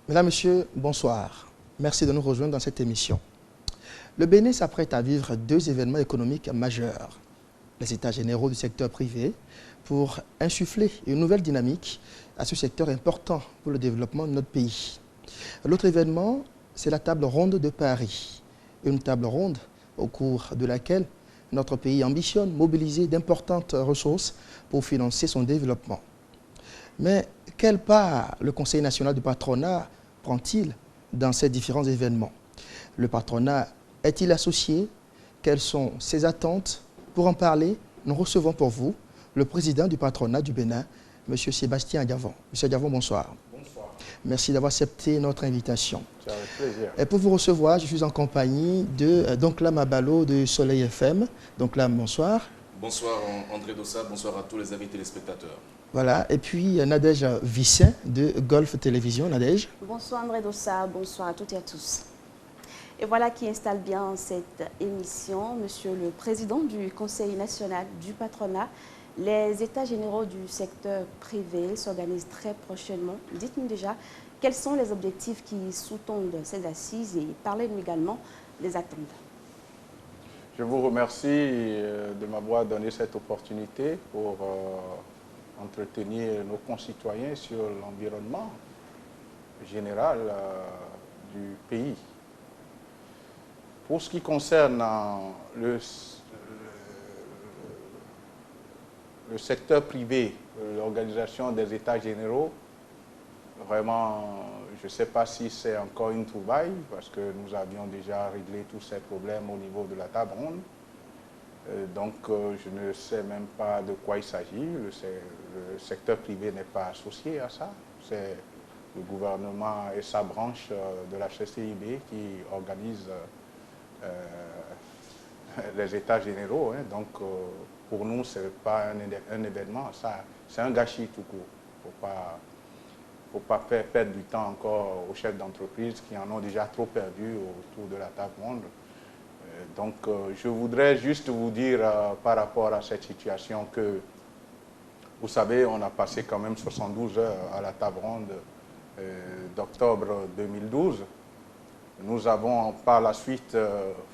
Mesdames, Messieurs, bonsoir. Merci de nous rejoindre dans cette émission. Le Bénin s'apprête à vivre deux événements économiques majeurs. Les États généraux du secteur privé pour insuffler une nouvelle dynamique à ce secteur important pour le développement de notre pays. L'autre événement, c'est la table ronde de Paris. Une table ronde au cours de laquelle notre pays ambitionne mobiliser d'importantes ressources pour financer son développement. Mais quelle part le Conseil national du patronat prend-il dans ces différents événements? Le patronat est-il associé? Quelles sont ses attentes? Pour en parler, nous recevons pour vous le président du patronat du Bénin, M. Sébastien Adiavon. M. Adiavon, bonsoir. Bonsoir. Merci d'avoir accepté notre invitation. C'est avec plaisir. Et pour vous recevoir, je suis en compagnie de Donclam Abalo de Soleil FM. Donclam, bonsoir. Bonsoir André Dossa, bonsoir à tous les amis téléspectateurs. Voilà, et puis Nadège Vissin de Golf Télévision. Nadège. Bonsoir André Dossa, bonsoir à toutes et à tous. Et voilà qui installe bien cette émission, Monsieur le Président du Conseil national du patronat. Les États généraux du secteur privé s'organisent très prochainement. Dites-nous déjà quels sont les objectifs qui sous-tendent ces assises et parlez-nous également des attentes. Je vous remercie de m'avoir donné cette opportunité pour entretenir nos concitoyens sur l'environnement général du pays. Pour ce qui concerne le secteur privé, l'organisation des États généraux, vraiment, je ne sais pas si c'est encore une trouvaille, parce que nous avions déjà réglé tous ces problèmes au niveau de la table ronde. Donc, je ne sais même pas de quoi il s'agit. Le secteur privé n'est pas associé à ça. C'est le gouvernement et sa branche de la CCIB qui organisent les États généraux. Donc, pour nous, ce n'est pas un événement, c'est un gâchis tout court. Il ne faut pas faire perdre du temps encore aux chefs d'entreprise qui en ont déjà trop perdu autour de la table ronde. Donc, je voudrais juste vous dire par rapport à cette situation que, vous savez, on a passé quand même 72 heures à la table ronde d'octobre 2012. Nous avons par la suite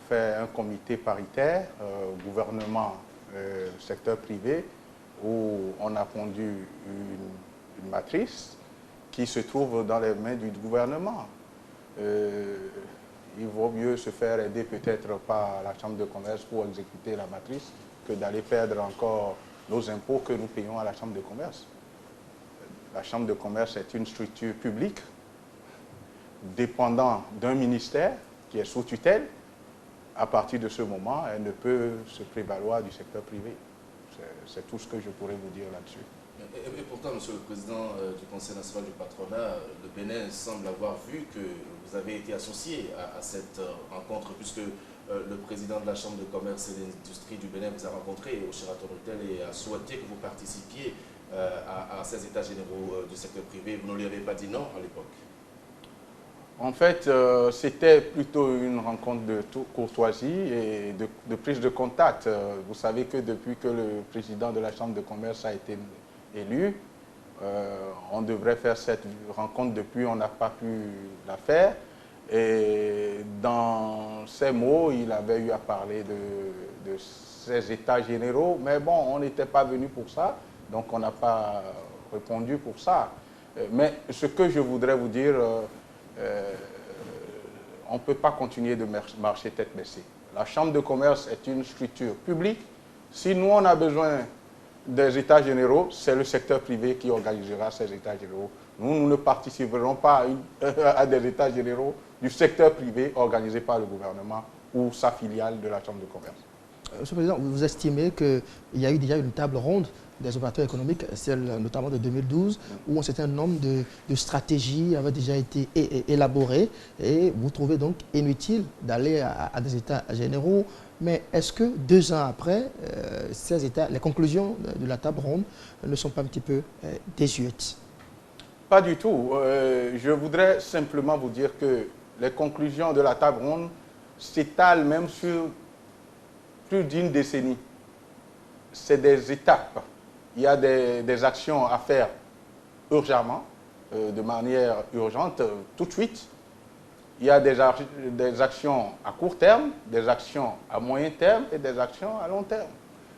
fait un comité paritaire, gouvernement, secteur privé, où on a pondu une matrice qui se trouve dans les mains du gouvernement. Il vaut mieux se faire aider peut-être par la Chambre de commerce pour exécuter la matrice que d'aller perdre encore nos impôts que nous payons à la Chambre de commerce. La Chambre de commerce est une structure publique dépendant d'un ministère qui est sous tutelle. À partir de ce moment, elle ne peut se prévaloir du secteur privé. C'est tout ce que je pourrais vous dire là-dessus. Et pourtant, Monsieur le Président du Conseil national du patronat, le Bénin semble avoir vu que vous avez été associé à cette rencontre, puisque le président de la Chambre de commerce et d'industrie du Bénin vous a rencontré au Sheraton Hotel et a souhaité que vous participiez à ces États généraux du secteur privé. Vous ne lui avez pas dit non à l'époque? En fait, c'était plutôt une rencontre de courtoisie et de prise de contact. Vous savez que depuis que le président de la Chambre de commerce a été élu, on devrait faire cette rencontre depuis, on n'a pas pu la faire. Et dans ces mots, il avait eu à parler de ces États généraux, mais bon, on n'était pas venu pour ça, donc on n'a pas répondu pour ça. Mais ce que je voudrais vous dire, on ne peut pas continuer de marcher tête baissée. La Chambre de commerce est une structure publique. Si nous, on a besoin des États généraux, c'est le secteur privé qui organisera ces États généraux. Nous ne participerons pas à des États généraux du secteur privé organisé par le gouvernement ou sa filiale de la Chambre de commerce. Monsieur le Président, vous estimez qu'il y a eu déjà une table ronde des opérateurs économiques, celle notamment de 2012, où un certain nombre de stratégies avaient déjà été élaborées et vous trouvez donc inutile d'aller à des États généraux. Mais est-ce que 2 ans après, les conclusions de la table ronde ne sont pas un petit peu désuètes? Pas du tout. Je voudrais simplement vous dire que les conclusions de la table ronde s'étalent même sur plus d'une décennie. C'est des étapes. Il y a des actions à faire urgemment de manière urgente tout de suite. Il y a des actions à court terme, des actions à moyen terme et des actions à long terme.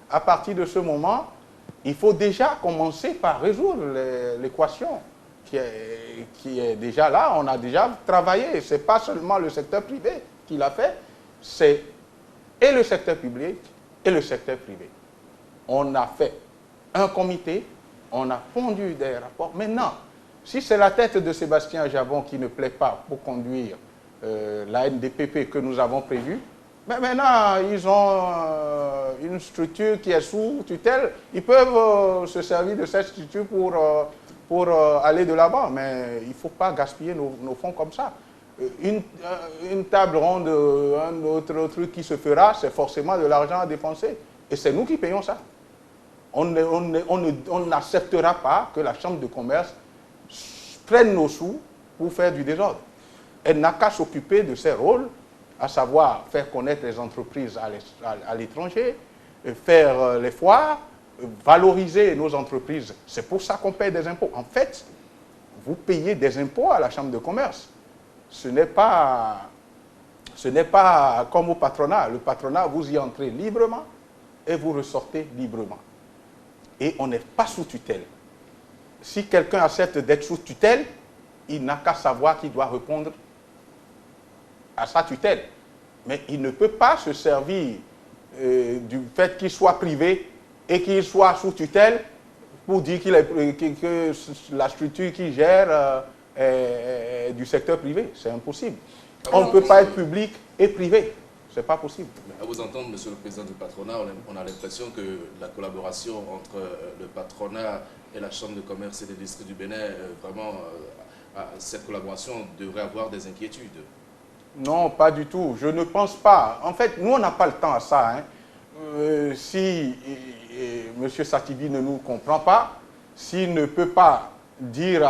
À partir de ce moment, il faut déjà commencer par résoudre l'équation qui est déjà là. On a déjà travaillé. Ce n'est pas seulement le secteur privé qui l'a fait, c'est et le secteur public et le secteur privé. On a fait un comité, on a pondu des rapports. Maintenant, si c'est la tête de Sébastien Jabon qui ne plaît pas pour conduire la NDPP que nous avons prévue, mais maintenant, ils ont une structure qui est sous tutelle. Ils peuvent se servir de cette structure pour aller de l'avant. Mais il ne faut pas gaspiller nos fonds comme ça. Une table ronde, un autre truc qui se fera, c'est forcément de l'argent à dépenser. Et c'est nous qui payons ça. On n'acceptera pas que la Chambre de commerce prenne nos sous pour faire du désordre. Elle n'a qu'à s'occuper de ses rôles, à savoir faire connaître les entreprises à l'étranger, faire les foires, valoriser nos entreprises. C'est pour ça qu'on paye des impôts. En fait, vous payez des impôts à la Chambre de commerce. Ce n'est pas comme au patronat. Le patronat, vous y entrez librement et vous ressortez librement. Et on n'est pas sous tutelle. Si quelqu'un accepte d'être sous tutelle, il n'a qu'à savoir qu'il doit répondre à sa tutelle. Mais il ne peut pas se servir du fait qu'il soit privé et qu'il soit sous tutelle pour dire que la structure qu'il gère est du secteur privé. C'est impossible. On ne peut pas être public et privé. Ce n'est pas possible. À vous entendre, Monsieur le Président du patronat, on a l'impression que la collaboration entre le patronat et la Chambre de commerce et d'industrie du Bénin, vraiment, cette collaboration devrait avoir des inquiétudes. Non, pas du tout. Je ne pense pas. En fait, nous, on n'a pas le temps à ça. Hein. Si M. Satibi ne nous comprend pas, s'il ne peut pas dire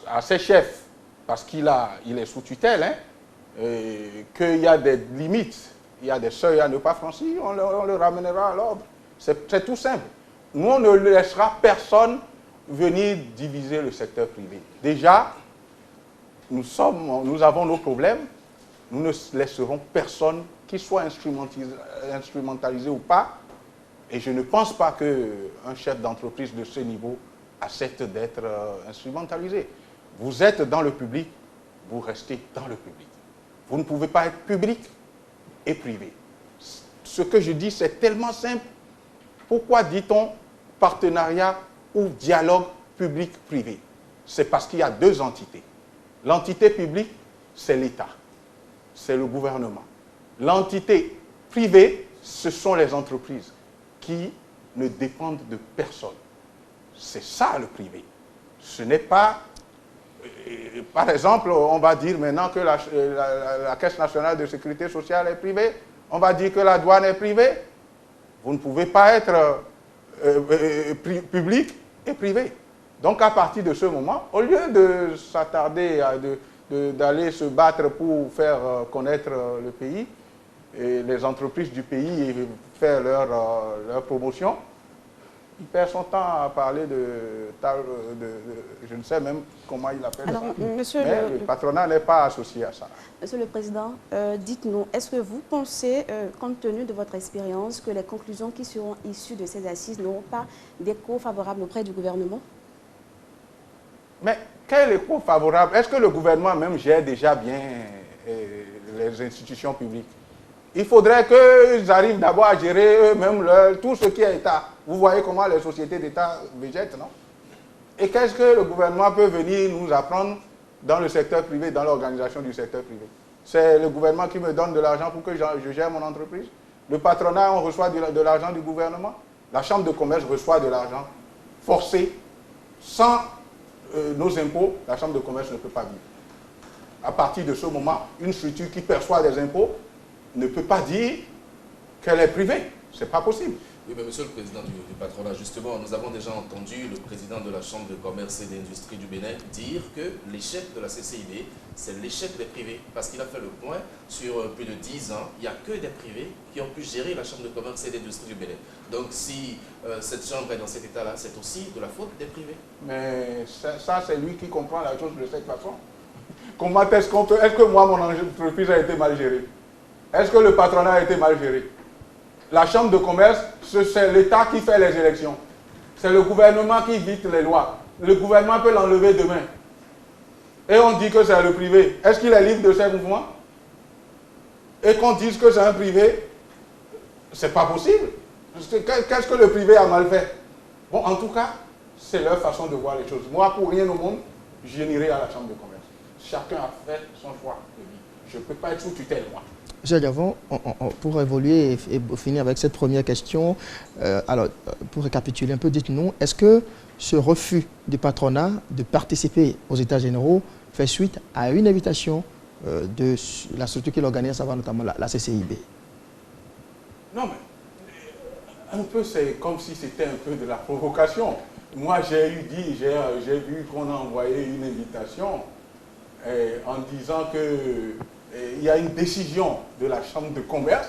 à ses chefs, parce qu'il est sous tutelle, hein, qu'il y a des limites, il y a des seuils à ne pas franchir, on le ramènera à l'ordre. C'est tout simple. Nous, on ne laissera personne venir diviser le secteur privé. Déjà, nous avons nos problèmes. Nous ne laisserons personne, qu'il soit instrumentalisé ou pas. Et je ne pense pas qu'un chef d'entreprise de ce niveau accepte d'être instrumentalisé. Vous êtes dans le public, vous restez dans le public. Vous ne pouvez pas être public et privé. Ce que je dis, c'est tellement simple. Pourquoi dit-on partenariat ou dialogue public-privé? C'est parce qu'il y a deux entités. L'entité publique, c'est l'État, c'est le gouvernement. L'entité privée, ce sont les entreprises qui ne dépendent de personne. C'est ça le privé. Ce n'est pas... Par exemple, on va dire maintenant que la Caisse nationale de sécurité sociale est privée, on va dire que la douane est privée. Vous ne pouvez pas être public et privé. Donc à partir de ce moment, au lieu de s'attarder d'aller se battre pour faire connaître le pays, et les entreprises du pays et faire leur promotion, il perd son temps à parler je ne sais même comment il appelle ça. Mais le patronat n'est pas associé à ça. Monsieur le Président, dites-nous, est-ce que vous pensez, compte tenu de votre expérience, que les conclusions qui seront issues de ces assises n'auront pas d'écho favorable auprès du gouvernement? Mais quel écho favorable? Est-ce que le gouvernement même gère déjà bien les institutions publiques? Il faudrait qu'ils arrivent d'abord à gérer eux-mêmes tout ce qui est État. Vous voyez comment les sociétés d'État végètent, non? Et qu'est-ce que le gouvernement peut venir nous apprendre dans le secteur privé, dans l'organisation du secteur privé? C'est le gouvernement qui me donne de l'argent pour que je gère mon entreprise. Le patronat, on reçoit de l'argent du gouvernement. La Chambre de commerce reçoit de l'argent forcé. Sans nos impôts, la Chambre de commerce ne peut pas vivre. À partir de ce moment, une structure qui perçoit des impôts ne peut pas dire qu'elle est privée. Ce n'est pas possible. Oui, mais Monsieur le Président du patronat, justement, nous avons déjà entendu le président de la Chambre de commerce et d'industrie du Bénin dire que l'échec de la CCIB, c'est l'échec des privés. Parce qu'il a fait le point sur plus de 10 ans, il n'y a que des privés qui ont pu gérer la Chambre de commerce et d'industrie du Bénin. Donc si cette Chambre est dans cet état-là, c'est aussi de la faute des privés. Mais ça c'est lui qui comprend la chose de cette façon. Comment est-ce qu'on peut... Est-ce que moi, mon entreprise a été mal gérée? Est-ce que le patronat a été mal géré? La Chambre de commerce, c'est l'État qui fait les élections. C'est le gouvernement qui dicte les lois. Le gouvernement peut l'enlever demain. Et on dit que c'est le privé. Est-ce qu'il est libre de ces mouvements? Et qu'on dise que c'est un privé, c'est pas possible. Qu'est-ce que le privé a mal fait? Bon, en tout cas, c'est leur façon de voir les choses. Moi, pour rien au monde, je n'irai à la Chambre de commerce. Chacun a fait son choix de vie. Je ne peux pas être sous tutelle, moi. Monsieur Diavon, pour évoluer et finir avec cette première question, alors, pour récapituler un peu, dites-nous, est-ce que ce refus du patronat de participer aux États généraux fait suite à une invitation de la structure qui l'organise, à savoir notamment la CCIB? Non, mais un peu, c'est comme si c'était un peu de la provocation. Moi, j'ai vu qu'on a envoyé une invitation en disant que il y a une décision de la Chambre de commerce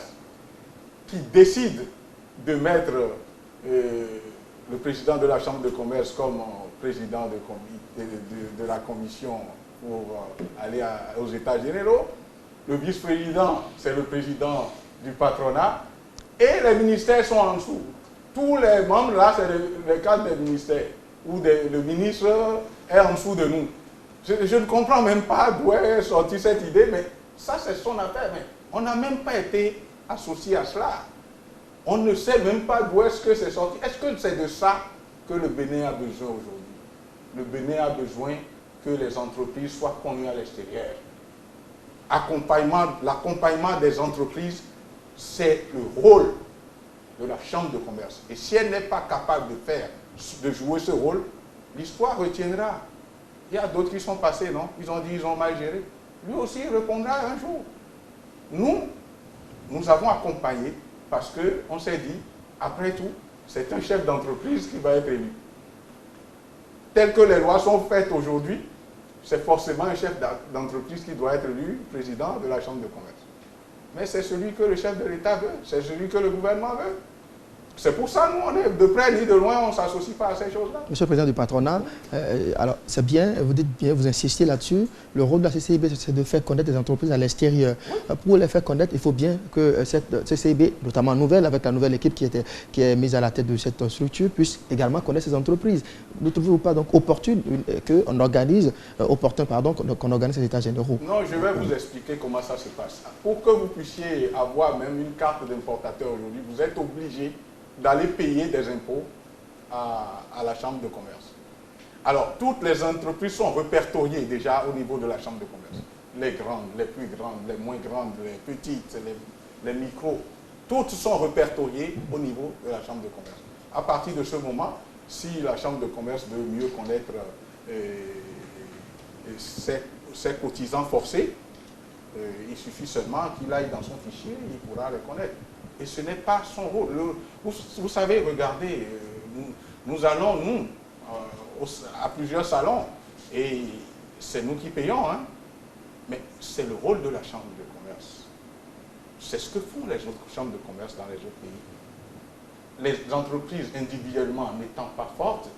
qui décide de mettre le président de la Chambre de commerce comme président de la commission pour aller aux États généraux. Le vice-président, c'est le président du patronat. Et les ministères sont en dessous. Tous les membres, là, c'est les cadres des ministères. Où le ministre est en dessous de nous. Je ne comprends même pas d'où est sortie cette idée, mais ça, c'est son affaire. Mais on n'a même pas été associé à cela. On ne sait même pas d'où est-ce que c'est sorti. Est-ce que c'est de ça que le Bénin a besoin aujourd'hui? Le Bénin a besoin que les entreprises soient connues à l'extérieur. L'accompagnement des entreprises, c'est le rôle de la Chambre de commerce. Et si elle n'est pas capable de jouer ce rôle, l'histoire retiendra. Il y a d'autres qui sont passés, non? Ils ont dit qu'ils ont mal géré. Lui aussi répondra un jour. Nous avons accompagné parce qu'on s'est dit, après tout, c'est un chef d'entreprise qui va être élu. Tel que les lois sont faites aujourd'hui, c'est forcément un chef d'entreprise qui doit être élu président de la Chambre de commerce. Mais c'est celui que le chef de l'État veut, c'est celui que le gouvernement veut. C'est pour ça, nous, on est de près ni de loin, on ne s'associe pas à ces choses-là. Monsieur le Président du patronat, alors c'est bien, vous dites bien, vous insistez là-dessus, le rôle de la CCIB, c'est de faire connaître les entreprises à l'extérieur. Oui. Pour les faire connaître, il faut bien que cette CCIB, notamment nouvelle, avec la nouvelle équipe qui est mise à la tête de cette structure, puisse également connaître ces entreprises. Ne trouvez-vous pas donc opportun qu'on organise, qu'on organise ces états généraux? Non, je vais vous expliquer comment ça se passe. Pour que vous puissiez avoir même une carte d'importateur aujourd'hui, vous êtes obligé d'aller payer des impôts à la Chambre de commerce. Alors, toutes les entreprises sont répertoriées déjà au niveau de la Chambre de commerce. Les grandes, les plus grandes, les moins grandes, les petites, les micros, toutes sont répertoriées au niveau de la Chambre de commerce. À partir de ce moment, si la Chambre de commerce veut mieux connaître ses cotisants forcés, il suffit seulement qu'il aille dans son fichier, il pourra les connaître. Et ce n'est pas son rôle. Vous savez, regardez, nous allons, à plusieurs salons, et c'est nous qui payons, hein, mais c'est le rôle de la Chambre de commerce. C'est ce que font les autres chambres de commerce dans les autres pays. Les entreprises individuellement n'étant pas fortes,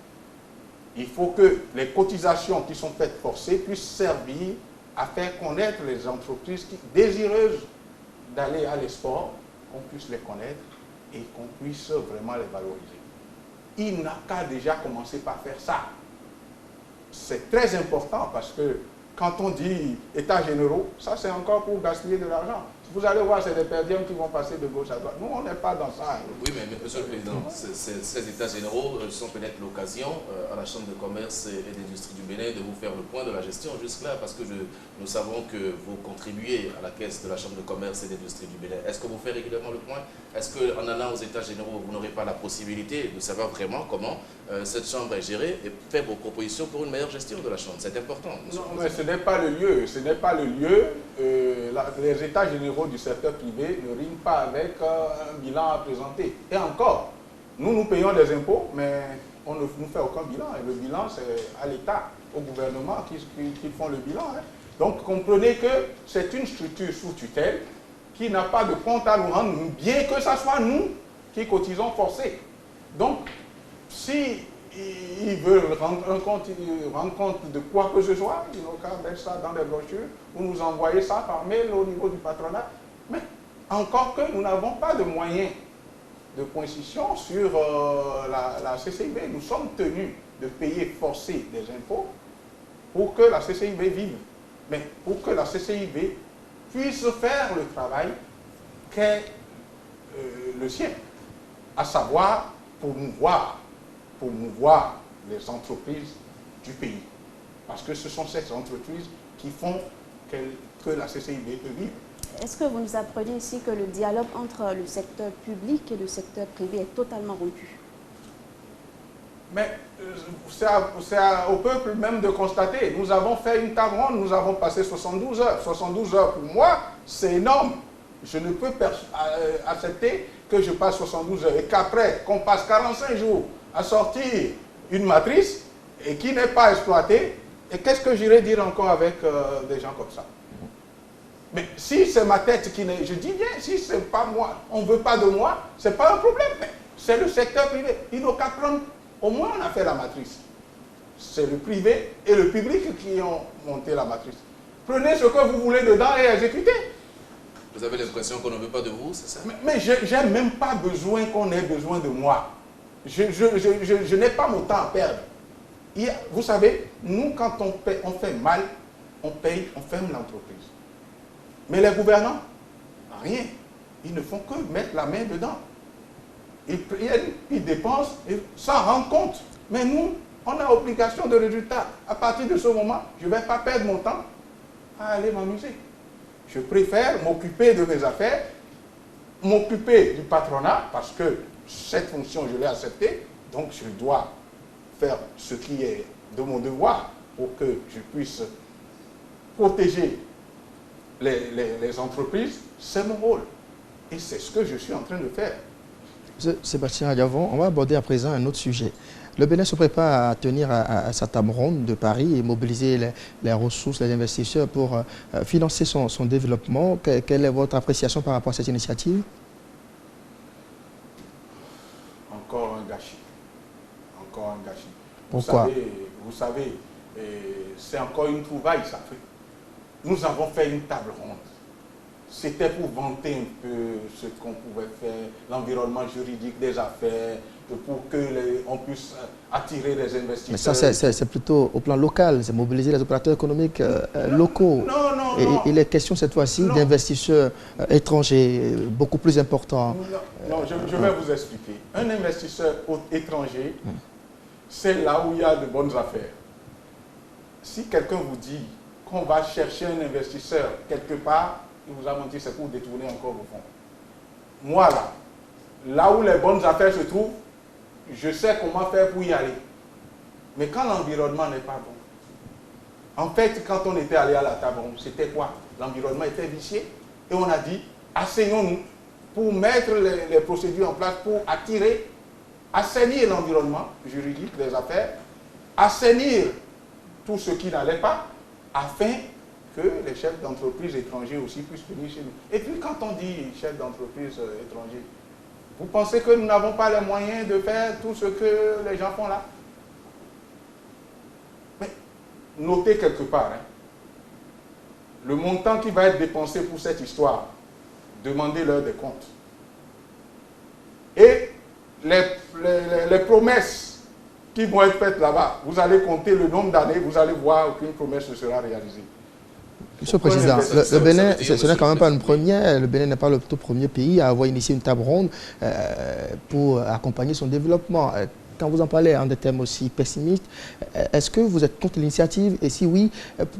il faut que les cotisations qui sont faites forcées puissent servir à faire connaître les entreprises désireuses d'aller à l'export, qu'on puisse les connaître et qu'on puisse vraiment les valoriser. Il n'a qu'à déjà commencer par faire ça. C'est très important parce que quand on dit États généraux, ça c'est encore pour gaspiller de l'argent. Vous allez voir, c'est des perdièmes qui vont passer de gauche à droite. Nous, on n'est pas dans ça. Oui, mais Monsieur le Président, ces États généraux sont peut-être l'occasion à la Chambre de commerce et d'industrie du Bénin de vous faire le point de la gestion jusque-là, parce que nous savons que vous contribuez à la caisse de la Chambre de commerce et d'industrie du Bénin. Est-ce que vous faites régulièrement le point? Est-ce qu'en allant aux États généraux, vous n'aurez pas la possibilité de savoir vraiment comment cette Chambre est gérée et faire vos propositions pour une meilleure gestion de la Chambre? C'est important. Non, mais ce n'est pas le lieu. Ce n'est pas le lieu. Les États généraux du secteur privé ne riment pas avec un bilan à présenter. Et encore, Nous payons des impôts, mais on ne nous fait aucun bilan. Et le bilan, c'est à l'État, au gouvernement qui font le bilan. Hein. Donc, comprenez que c'est une structure sous tutelle qui n'a pas de compte à nous rendre, bien que ce soit nous qui cotisons forcés. Donc, si ils veulent rendre compte de quoi que ce soit, ils n'ont qu'à mettre ça dans des brochures ou nous envoyer ça par mail au niveau du patronat. Mais encore que nous n'avons pas de moyens de concision sur la CCIB. Nous sommes tenus de payer forcés des impôts pour que la CCIB vive. Mais pour que la CCIB puisse faire le travail qu'est le sien, à savoir promouvoir les entreprises du pays. Parce que ce sont ces entreprises qui font que la CCIB peut vivre. Est-ce que vous nous apprenez ici que le dialogue entre le secteur public et le secteur privé est totalement rompu? Mais c'est au peuple même de constater. Nous avons fait une table ronde, nous avons passé 72 heures. 72 heures pour moi, c'est énorme. Je ne peux accepter que je passe 72 heures et qu'après, qu'on passe 45 jours à sortir une matrice et qui n'est pas exploitée. Et qu'est-ce que j'irai dire encore avec des gens comme ça? Mais si c'est ma tête qui n'est... Je dis bien, si c'est pas moi, on ne veut pas de moi, c'est pas un problème. C'est le secteur privé. Il n'a qu'à prendre... Au moins, on a fait la matrice. C'est le privé et le public qui ont monté la matrice. Prenez ce que vous voulez dedans et exécutez. Vous avez l'impression qu'on ne veut pas de vous, c'est ça? Mais je n'ai même pas besoin qu'on ait besoin de moi. Je n'ai pas mon temps à perdre. Vous savez, nous, quand on fait mal, on paye, on ferme l'entreprise. Mais les gouvernants, rien. Ils ne font que mettre la main dedans. Ils dépensent sans rendre compte. Mais nous, on a obligation de résultat. À partir de ce moment, je ne vais pas perdre mon temps à aller m'amuser. Je préfère m'occuper de mes affaires, m'occuper du patronat, parce que cette fonction, je l'ai acceptée, donc je dois faire ce qui est de mon devoir pour que je puisse protéger les entreprises. C'est mon rôle. Et c'est ce que je suis en train de faire. Monsieur Sébastien Adiavon, on va aborder à présent un autre sujet. Le Bénin se prépare à tenir à sa table ronde de Paris et mobiliser les ressources, les investisseurs pour financer son développement. Quelle est votre appréciation par rapport à cette initiative? Encore un gâchis. Encore un gâchis. Pourquoi? Vous savez, c'est encore une trouvaille, ça fait. Nous avons fait une table ronde. C'était pour vanter un peu ce qu'on pouvait faire, l'environnement juridique des affaires, pour qu'on puisse attirer des investisseurs. Mais ça, c'est plutôt au plan local, c'est mobiliser les opérateurs économiques locaux. Non. Il est question cette fois-ci d'investisseurs étrangers beaucoup plus importants. Non, je vais vous expliquer. Un investisseur étranger, c'est là où il y a de bonnes affaires. Si quelqu'un vous dit qu'on va chercher un investisseur quelque part, il vous a menti, c'est pour détourner encore vos fonds. Moi, là où les bonnes affaires se trouvent, je sais comment faire pour y aller. Mais quand l'environnement n'est pas bon, en fait, quand on était allé à la table, c'était quoi? L'environnement était vicié et on a dit, asseyons-nous pour mettre les procédures en place pour attirer, assainir l'environnement juridique des affaires, assainir tout ce qui n'allait pas, afin que les chefs d'entreprise étrangers aussi puissent venir chez nous. Et puis quand on dit chefs d'entreprise étrangers, vous pensez que nous n'avons pas les moyens de faire tout ce que les gens font là? Mais notez quelque part, le montant qui va être dépensé pour cette histoire, demandez-leur des comptes. Et les promesses qui vont être faites là-bas, vous allez compter le nombre d'années, vous allez voir qu'une promesse ne sera réalisée. Monsieur le Président, le Bénin, ce n'est quand même pas une première. Le Bénin n'est pas le tout premier pays à avoir initié une table ronde pour accompagner son développement. Quand vous en parlez en des termes aussi pessimistes, est-ce que vous êtes contre l'initiative? Et si oui,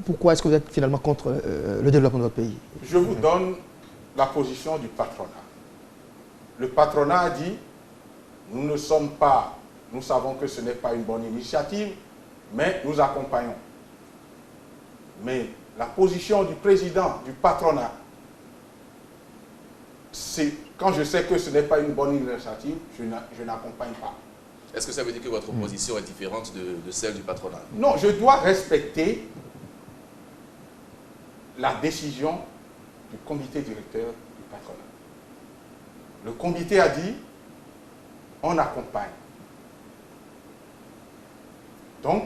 pourquoi est-ce que vous êtes finalement contre le développement de votre pays? Je vous donne la position du patronat. Le patronat a dit, nous savons que ce n'est pas une bonne initiative, mais nous accompagnons. Mais la position du président du patronat, c'est quand je sais que ce n'est pas une bonne initiative, je n'accompagne pas. Est-ce que ça veut dire que votre position est différente de celle du patronat? Non, je dois respecter la décision du comité directeur du patronat. Le comité a dit, on accompagne. Donc,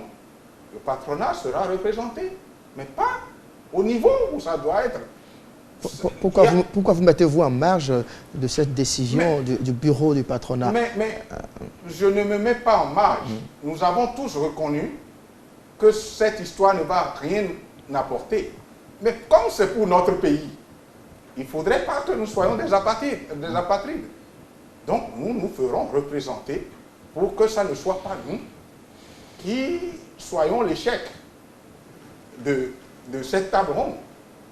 le patronat sera représenté, mais pas au niveau où ça doit être. Pourquoi vous mettez-vous en marge de cette décision du bureau du patronat? Mais je ne me mets pas en marge. Nous avons tous reconnu que cette histoire ne va rien apporter. Mais comme c'est pour notre pays, il ne faudrait pas que nous soyons des apatrides. Donc nous nous ferons représenter pour que ça ne soit pas nous qui soyons l'échec de cette table ronde.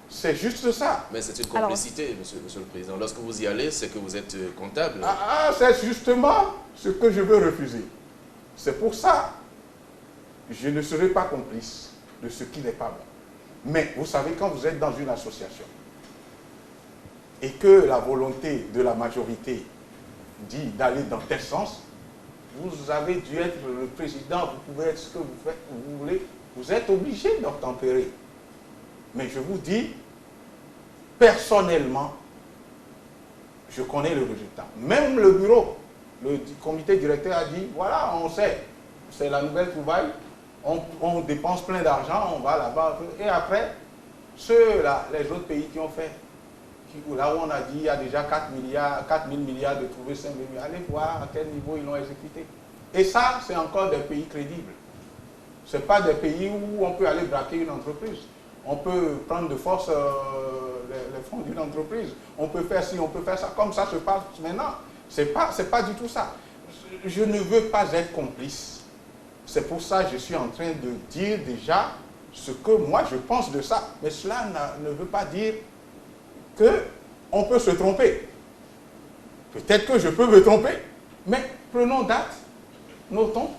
C'est juste ça. Mais c'est une complicité, monsieur le Président. Lorsque vous y allez, c'est que vous êtes comptable. C'est justement ce que je veux refuser. C'est pour ça que je ne serai pas complice de ce qui n'est pas bon. Mais vous savez, quand vous êtes dans une association et que la volonté de la majorité dit d'aller dans tel sens, vous avez dû être le président, vous pouvez être ce que vous voulez, vous êtes obligé d'obtempérer. Mais je vous dis, personnellement, je connais le résultat. Même le bureau, le comité directeur a dit, voilà, on sait, c'est la nouvelle trouvaille, on dépense plein d'argent, on va là-bas. Et après, ceux-là, les autres pays qui ont fait, là où on a dit, il y a déjà 4 000 milliards de trouver 5 000 milliards, allez voir à quel niveau ils l'ont exécuté. Et ça, c'est encore des pays crédibles. Ce n'est pas des pays où on peut aller braquer une entreprise. On peut prendre de force les fonds d'une entreprise. On peut faire ci, on peut faire ça. Comme ça se passe maintenant. Ce n'est pas du tout ça. Je ne veux pas être complice. C'est pour ça que je suis en train de dire déjà ce que moi je pense de ça. Mais cela ne veut pas dire qu'on peut se tromper. Peut-être que je peux me tromper. Mais prenons date, notons,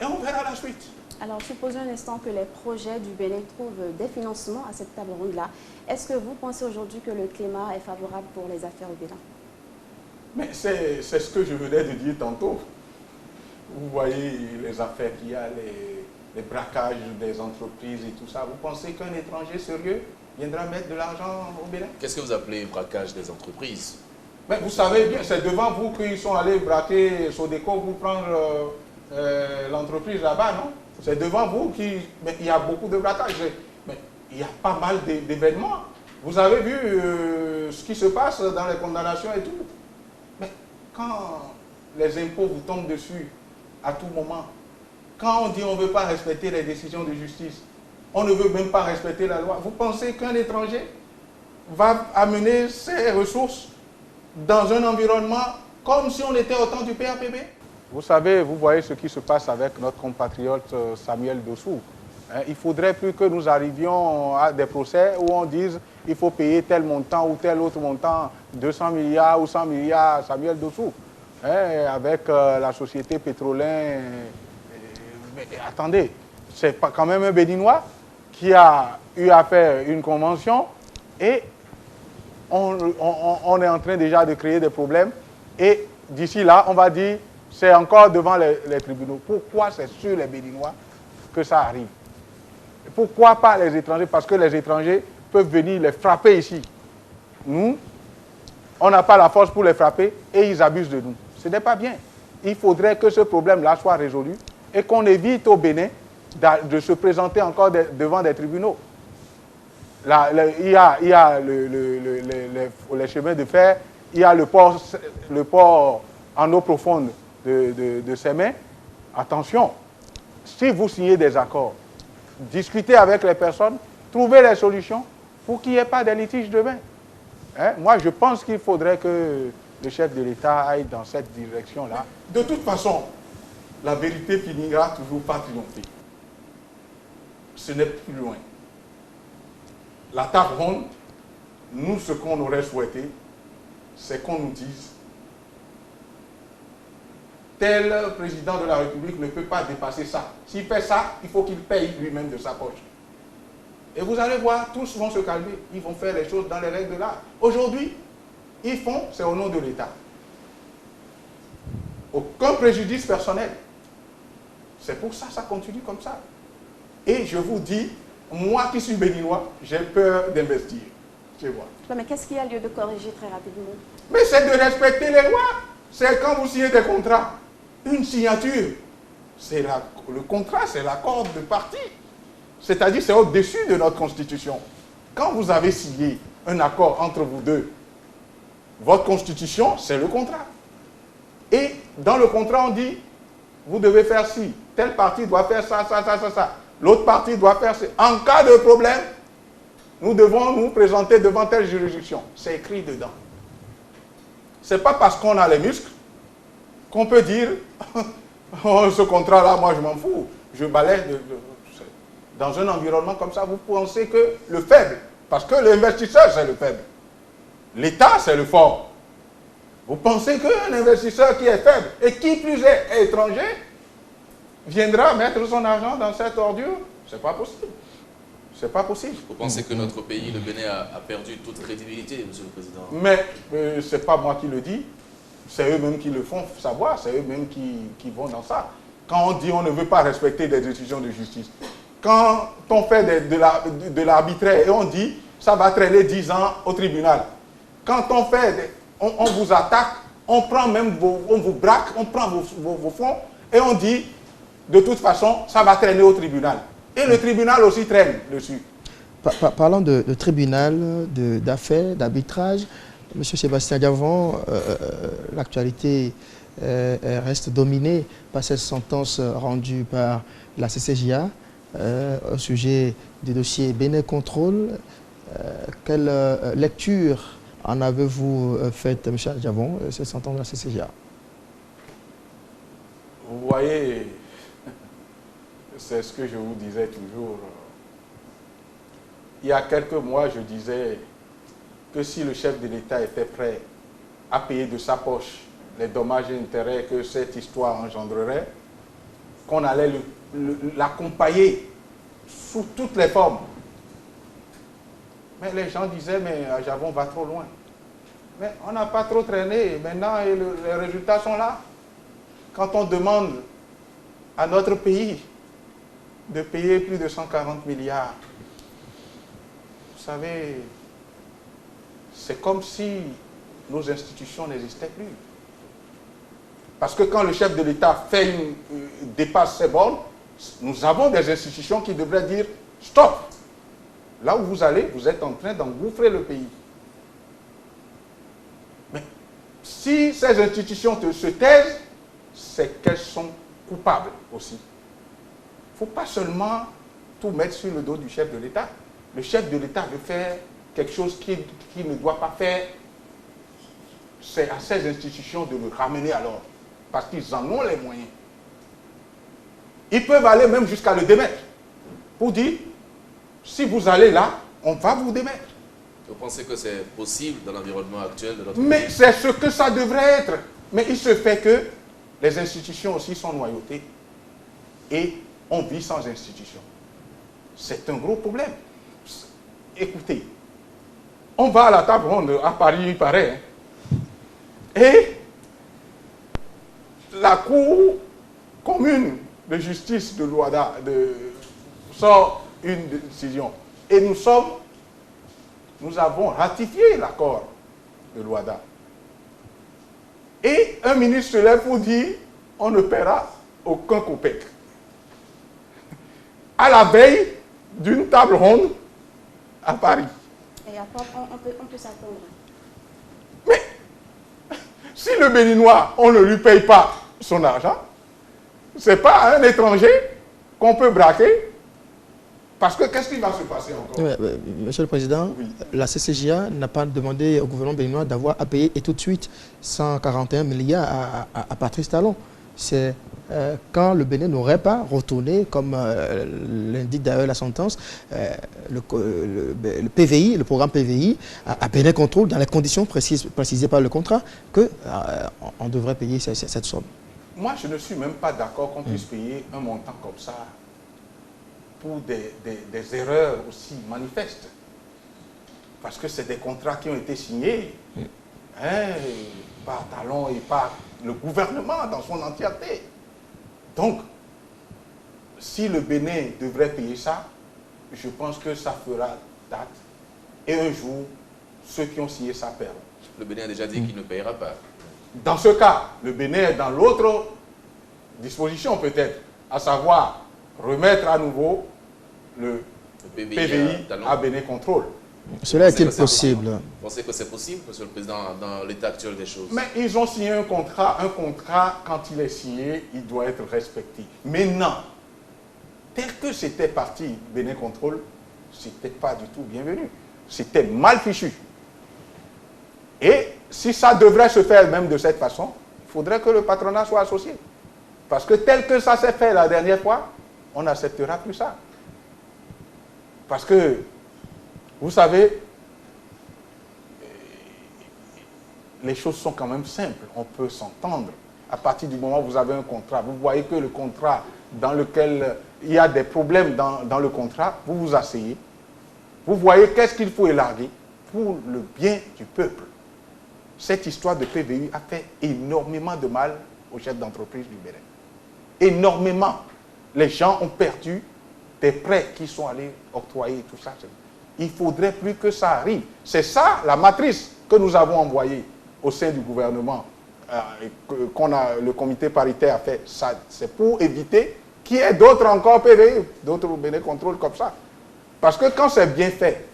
et on verra la suite. Alors, supposons un instant que les projets du Bénin trouvent des financements à cette table ronde-là. Est-ce que vous pensez aujourd'hui que le climat est favorable pour les affaires au Bénin? Mais c'est ce que je venais de dire tantôt. Vous voyez les affaires qu'il y a, les braquages des entreprises et tout ça. Vous pensez qu'un étranger sérieux viendra mettre de l'argent au Bénin? Qu'est-ce que vous appelez braquage des entreprises? Mais vous savez bien, c'est devant vous qu'ils sont allés braquer Sodeco pour prendre l'entreprise là-bas, non? C'est devant vous mais il y a beaucoup de braquages. Mais il y a pas mal d'événements. Vous avez vu ce qui se passe dans les condamnations et tout. Mais quand les impôts vous tombent dessus à tout moment, quand on dit on ne veut pas respecter les décisions de justice, on ne veut même pas respecter la loi, vous pensez qu'un étranger va amener ses ressources dans un environnement comme si on était au temps du PAPB? Vous savez, vous voyez ce qui se passe avec notre compatriote Samuel Dossou. Il ne faudrait plus que nous arrivions à des procès où on dise il faut payer tel montant ou tel autre montant, 200 milliards ou 100 milliards à Samuel Dossou. Avec la société pétrolière. Mais attendez, c'est pas quand même un Béninois qui a eu à faire une convention et on est en train déjà de créer des problèmes. Et d'ici là, on va dire c'est encore devant les tribunaux. Pourquoi c'est sur les Béninois que ça arrive? Pourquoi pas les étrangers? Parce que les étrangers peuvent venir les frapper ici. Nous, on n'a pas la force pour les frapper et ils abusent de nous. Ce n'est pas bien. Il faudrait que ce problème-là soit résolu et qu'on évite au Bénin de se présenter encore devant des tribunaux. Là, il y a les chemins de fer, il y a le port en eau profonde de Sémé. Attention, si vous signez des accords, discutez avec les personnes, trouvez les solutions pour qu'il n'y ait pas de litige demain. Moi, je pense qu'il faudrait que le chef de l'État aille dans cette direction-là. De toute façon, la vérité finira toujours par triompher. Ce n'est plus loin. La table ronde, nous, ce qu'on aurait souhaité, c'est qu'on nous dise tel président de la République ne peut pas dépasser ça. S'il fait ça, il faut qu'il paye lui-même de sa poche. Et vous allez voir, tous vont se calmer. Ils vont faire les choses dans les règles de l'art. Aujourd'hui, ils font, c'est au nom de l'État. Aucun préjudice personnel. C'est pour ça que ça continue comme ça. Et je vous dis, moi qui suis béninois, j'ai peur d'investir chez moi. Mais qu'est-ce qu'il y a lieu de corriger très rapidement? Mais c'est de respecter les lois. C'est quand vous signez des contrats. Une signature, le contrat, c'est l'accord de partie. C'est-à-dire, c'est au-dessus de notre Constitution. Quand vous avez signé un accord entre vous deux, votre Constitution, c'est le contrat. Et dans le contrat, on dit, vous devez faire ci. Telle partie doit faire ça, ça, ça, ça, ça. L'autre partie doit faire ça. En cas de problème, nous devons nous présenter devant telle juridiction. C'est écrit dedans. Ce n'est pas parce qu'on a les muscles qu'on peut dire oh, ce contrat-là, moi je m'en fous. Je balaye dans un environnement comme ça. Vous pensez que le faible, parce que l'investisseur c'est le faible, l'État c'est le fort. Vous pensez qu'un investisseur qui est faible et qui plus est étranger viendra mettre son argent dans cette ordure? C'est pas possible. C'est pas possible. Vous pensez que notre pays, le Bénin, a perdu toute crédibilité, Monsieur le Président? Mais ce n'est pas moi qui le dis. C'est eux-mêmes qui le font savoir. C'est eux-mêmes qui vont dans ça. Quand on dit on ne veut pas respecter des décisions de justice, quand on fait de l'arbitraire et on dit ça va traîner 10 ans au tribunal, quand on fait, on vous attaque, on prend même on vous braque, on prend vos fonds et on dit de toute façon ça va traîner au tribunal. Et le tribunal aussi traîne dessus. Parlant de tribunal, d'affaires, d'arbitrage, M. Sébastien Diavon, l'actualité reste dominée par cette sentence rendue par la CCJA au sujet du dossier Bénin Contrôle. Quelle lecture en avez-vous faite, M. Diavon, cette sentence de la CCJA? Vous voyez, c'est ce que je vous disais toujours. Il y a quelques mois, je disais que si le chef de l'État était prêt à payer de sa poche les dommages et intérêts que cette histoire engendrerait, qu'on allait l'accompagner sous toutes les formes. Mais les gens disaient, mais Diavon va trop loin. Mais on n'a pas trop traîné. Maintenant, les résultats sont là. Quand on demande à notre pays de payer plus de 140 milliards, vous savez, c'est comme si nos institutions n'existaient plus. Parce que quand le chef de l'État dépasse ses bornes, nous avons des institutions qui devraient dire « Stop ! Là où vous allez, vous êtes en train d'engouffrer le pays. » Mais si ces institutions se taisent, c'est qu'elles sont coupables aussi. Il ne faut pas seulement tout mettre sur le dos du chef de l'État. Le chef de l'État veut faire quelque chose qu'il ne doit pas faire. C'est à ces institutions de le ramener à l'ordre. Parce qu'ils en ont les moyens. Ils peuvent aller même jusqu'à le démettre. Pour dire, si vous allez là, on va vous démettre. Vous pensez que c'est possible dans l'environnement actuel de notre pays? Mais c'est ce que ça devrait être. Mais il se fait que les institutions aussi sont noyautées. Et on vit sans institutions. C'est un gros problème. Écoutez, on va à la table ronde à Paris, il paraît. Et la Cour commune de justice de Luanda sort une décision. Et nous avons ratifié l'accord de Luanda. Et un ministre se lève pour dire on ne paiera aucun copec. À la veille d'une table ronde à Paris. Et après, on peut s'attendre. Mais si le Béninois, on ne lui paye pas son argent, ce n'est pas à un étranger qu'on peut braquer. Parce que qu'est-ce qui va se passer encore? Monsieur le Président, oui. La CCJA n'a pas demandé au gouvernement béninois d'avoir à payer et tout de suite 141 milliards à Patrice Talon. C'est quand le Bénin n'aurait pas retourné, comme l'indique d'ailleurs la sentence, le PVI, le programme PVI, à Bénin Contrôle, dans les conditions précisées par le contrat, qu'on devrait payer cette somme. Moi, je ne suis même pas d'accord qu'on puisse payer un montant comme ça pour des erreurs aussi manifestes. Parce que c'est des contrats qui ont été signés hein, par Talon et par le gouvernement dans son entièreté. Donc, si le Bénin devrait payer ça, je pense que ça fera date. Et un jour, ceux qui ont signé ça paieront. Le Bénin a déjà dit qu'il ne payera pas. Dans ce cas, le Bénin est dans l'autre disposition peut-être, à savoir remettre à nouveau le PVI à Bénin Contrôle. Cela est-il possible? Vous pensez que c'est possible, Monsieur le Président, dans l'état actuel des choses? Mais ils ont signé un contrat. Un contrat, quand il est signé, il doit être respecté. Maintenant, tel que c'était parti Bénin Contrôle, c'était pas du tout bienvenu. C'était mal fichu. Et si ça devrait se faire même de cette façon, il faudrait que le patronat soit associé. Parce que tel que ça s'est fait la dernière fois, on n'acceptera plus ça. Parce que, vous savez, les choses sont quand même simples. On peut s'entendre. À partir du moment où vous avez un contrat, vous voyez que le contrat dans lequel il y a des problèmes dans le contrat, vous vous asseyez. Vous voyez qu'est-ce qu'il faut élargir pour le bien du peuple. Cette histoire de PVU a fait énormément de mal aux chefs d'entreprise du Bénin. Énormément. Les gens ont perdu des prêts qui sont allés octroyer, tout ça. Il ne faudrait plus que ça arrive. C'est ça la matrice que nous avons envoyée au sein du gouvernement, le comité paritaire a fait. C'est pour éviter qu'il y ait d'autres encore PVU, d'autres Bénin Contrôle comme ça. Parce que quand c'est bien fait,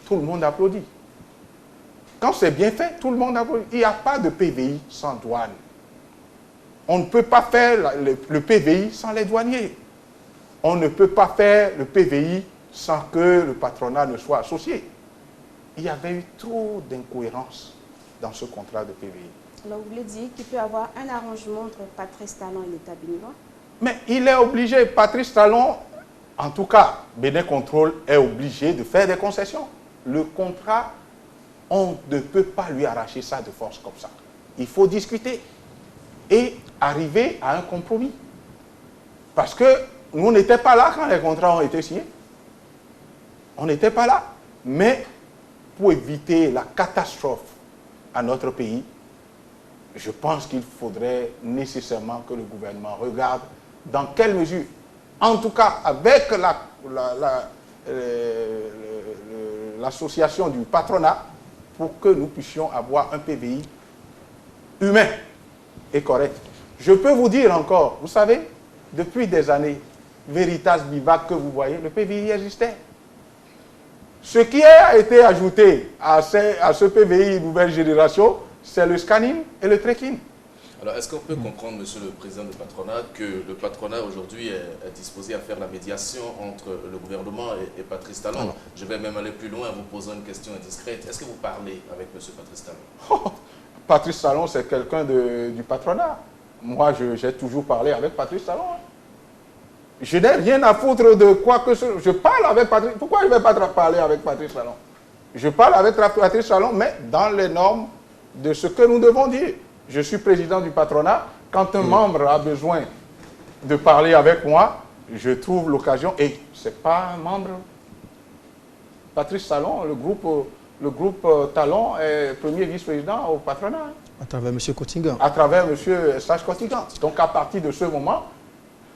tout le monde applaudit. Quand c'est bien fait, tout le monde applaudit. Il n'y a pas de PVI sans douane. On ne peut pas faire le PVI sans les douaniers. On ne peut pas faire le PVI sans que le patronat ne soit associé. Il y avait eu trop d'incohérences dans ce contrat de PVI. Alors vous voulez dire qu'il peut y avoir un arrangement entre Patrice Talon et l'État béninois? Mais il est obligé, Patrice Talon, en tout cas, Bénin Contrôle est obligé de faire des concessions. Le contrat, on ne peut pas lui arracher ça de force comme ça. Il faut discuter et arriver à un compromis. Parce que nous n'étions pas là quand les contrats ont été signés. On n'était pas là. Mais pour éviter la catastrophe à notre pays, je pense qu'il faudrait nécessairement que le gouvernement regarde dans quelle mesure, en tout cas avec l'association du patronat, pour que nous puissions avoir un PVI humain et correct. Je peux vous dire encore, vous savez, depuis des années, Veritas Bivac que vous voyez, le PVI existait. Ce qui a été ajouté à ce PVI nouvelle génération, c'est le scanning et le tracking. Alors, est-ce qu'on peut comprendre, Monsieur le Président du patronat, que le patronat aujourd'hui est disposé à faire la médiation entre le gouvernement et Patrice Talon? Alors, je vais même aller plus loin en vous posant une question indiscrète. Est-ce que vous parlez avec Monsieur Patrice Talon? Oh, Patrice Talon, c'est quelqu'un du patronat. Moi, j'ai toujours parlé avec Patrice Talon. Je n'ai rien à foutre de quoi que ce soit. Je parle avec Patrice. Pourquoi je ne vais pas parler avec Patrice Talon? Je parle avec Patrice Talon, mais dans les normes de ce que nous devons dire. Je suis président du patronat. Quand un membre a besoin de parler avec moi, je trouve l'occasion. Et ce n'est pas un membre. Patrice Talon, le groupe Talon est premier vice-président au patronat. À travers M. Cotingan. À travers M. Sage Cotingan. Donc à partir de ce moment,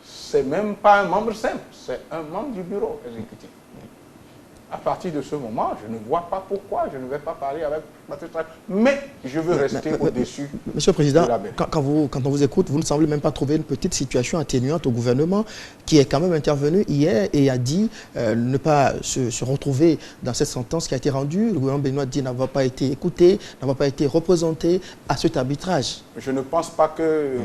c'est même pas un membre simple, c'est un membre du bureau exécutif. À partir de ce moment, je ne vois pas pourquoi je ne vais pas parler avec Patrice Talon. Mais je veux rester au-dessus. Monsieur le Président, quand on vous écoute, vous ne semblez même pas trouver une petite situation atténuante au gouvernement qui est quand même intervenu hier et a dit ne pas se retrouver dans cette sentence qui a été rendue. Le gouvernement béninois dit n'avoir pas été écouté, n'avoir pas été représenté à cet arbitrage. Je ne pense pas que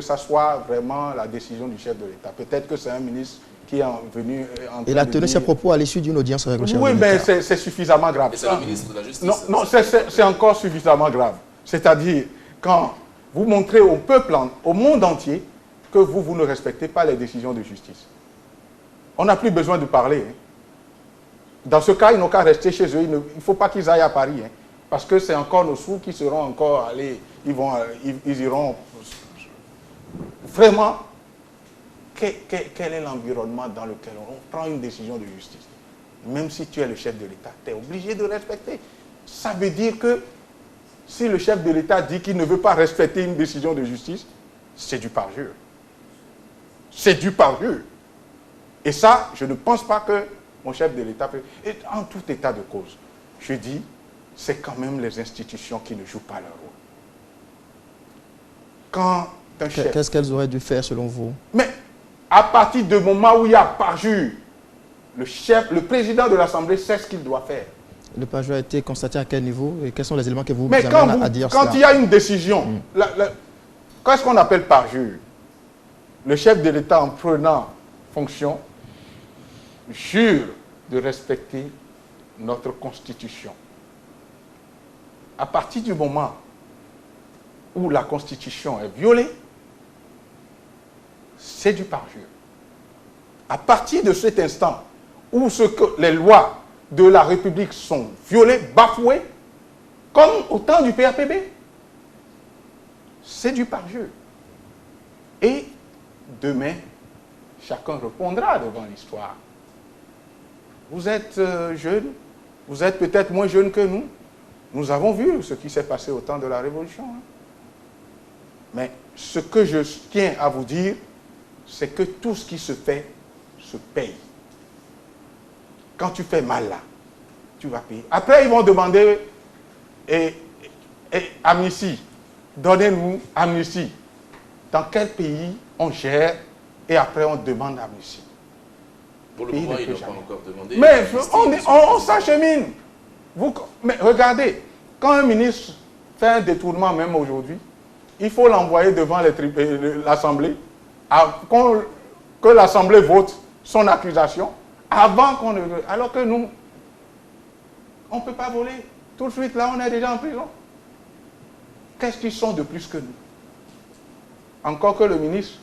ça soit vraiment la décision du chef de l'État. Peut-être que c'est un ministre qui est venu... Il a tenu ses propos à l'issue d'une audience avec le chef de l'État. Oui, mais c'est suffisamment grave. Et c'est le ministre de la Justice. Non, c'est encore suffisamment grave. C'est-à-dire, quand vous montrez au peuple, au monde entier, que vous ne respectez pas les décisions de justice. On n'a plus besoin de parler. Hein. Dans ce cas, ils n'ont qu'à rester chez eux. Il ne faut pas qu'ils aillent à Paris. Hein, parce que c'est encore nos sous qui seront encore allés. Ils iront... Vraiment... Quel est l'environnement dans lequel on prend une décision de justice? Même si tu es le chef de l'État, tu es obligé de respecter. Ça veut dire que Si le chef de l'État dit qu'il ne veut pas respecter une décision de justice, c'est du parjure. C'est du parjure. Et ça, je ne pense pas que mon chef de l'État peut... Et en tout état de cause, je dis, c'est quand même les institutions qui ne jouent pas leur rôle. Quand un chef... Qu'est-ce qu'elles auraient dû faire selon vous? Mais à partir du moment où il y a parjure, le président de l'Assemblée sait ce qu'il doit faire. Le parjure a été constaté à quel niveau et quels sont les éléments que vous Mais amènent à dire quand cela? il y a une décision, qu'est-ce qu'on appelle parjure? Le chef de l'État, en prenant fonction, jure de respecter notre Constitution. À partir du moment où la Constitution est violée, c'est du parjure. À partir de cet instant où les lois de la République sont violées, bafouées, comme au temps du PAPB, c'est du parjure. Et demain, chacun répondra devant l'histoire. Vous êtes jeune, vous êtes peut-être moins jeune que nous. Nous avons vu ce qui s'est passé au temps de la Révolution. Mais ce que je tiens à vous dire, c'est que tout ce qui se fait se paye. Quand tu fais mal là, tu vas payer. Après, ils vont demander amnistie. Donnez-nous amnistie. Dans quel pays on gère et après on demande amnistie? Pour le moment, ils n'ont pas encore demandé. Mais on s'achemine. Mais regardez, quand un ministre fait un détournement, même aujourd'hui, il faut l'envoyer devant l'Assemblée, que l'Assemblée vote son accusation, avant qu'on ne... Alors que nous, on ne peut pas voler. Tout de suite, là, on est déjà en prison. Qu'est-ce qu'ils sont de plus que nous? Encore que le ministre,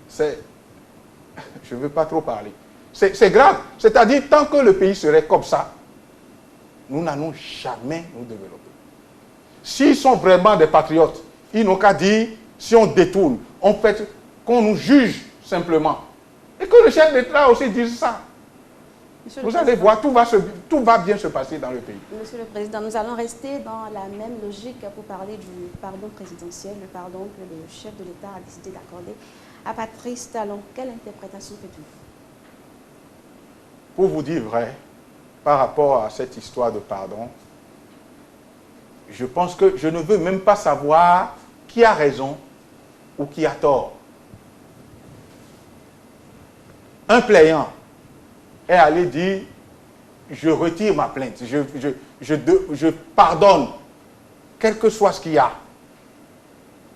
c'est... Je ne veux pas trop parler. C'est grave. C'est-à-dire, tant que le pays serait comme ça, nous n'allons jamais nous développer. S'ils sont vraiment des patriotes, ils n'ont qu'à dire, si on détourne, on fait qu'on nous juge simplement. Et que le chef d'État aussi dise ça. Vous allez voir, tout va bien se passer dans le pays. Monsieur le Président, nous allons rester dans la même logique pour parler du pardon présidentiel, le pardon que le chef de l'État a décidé d'accorder à Patrice Talon. Quelle interprétation faites-vous? Pour vous dire vrai, par rapport à cette histoire de pardon, je pense que je ne veux même pas savoir qui a raison ou qui a tort. Un plaignant est allé dire « je retire ma plainte, je pardonne, quel que soit ce qu'il y a ».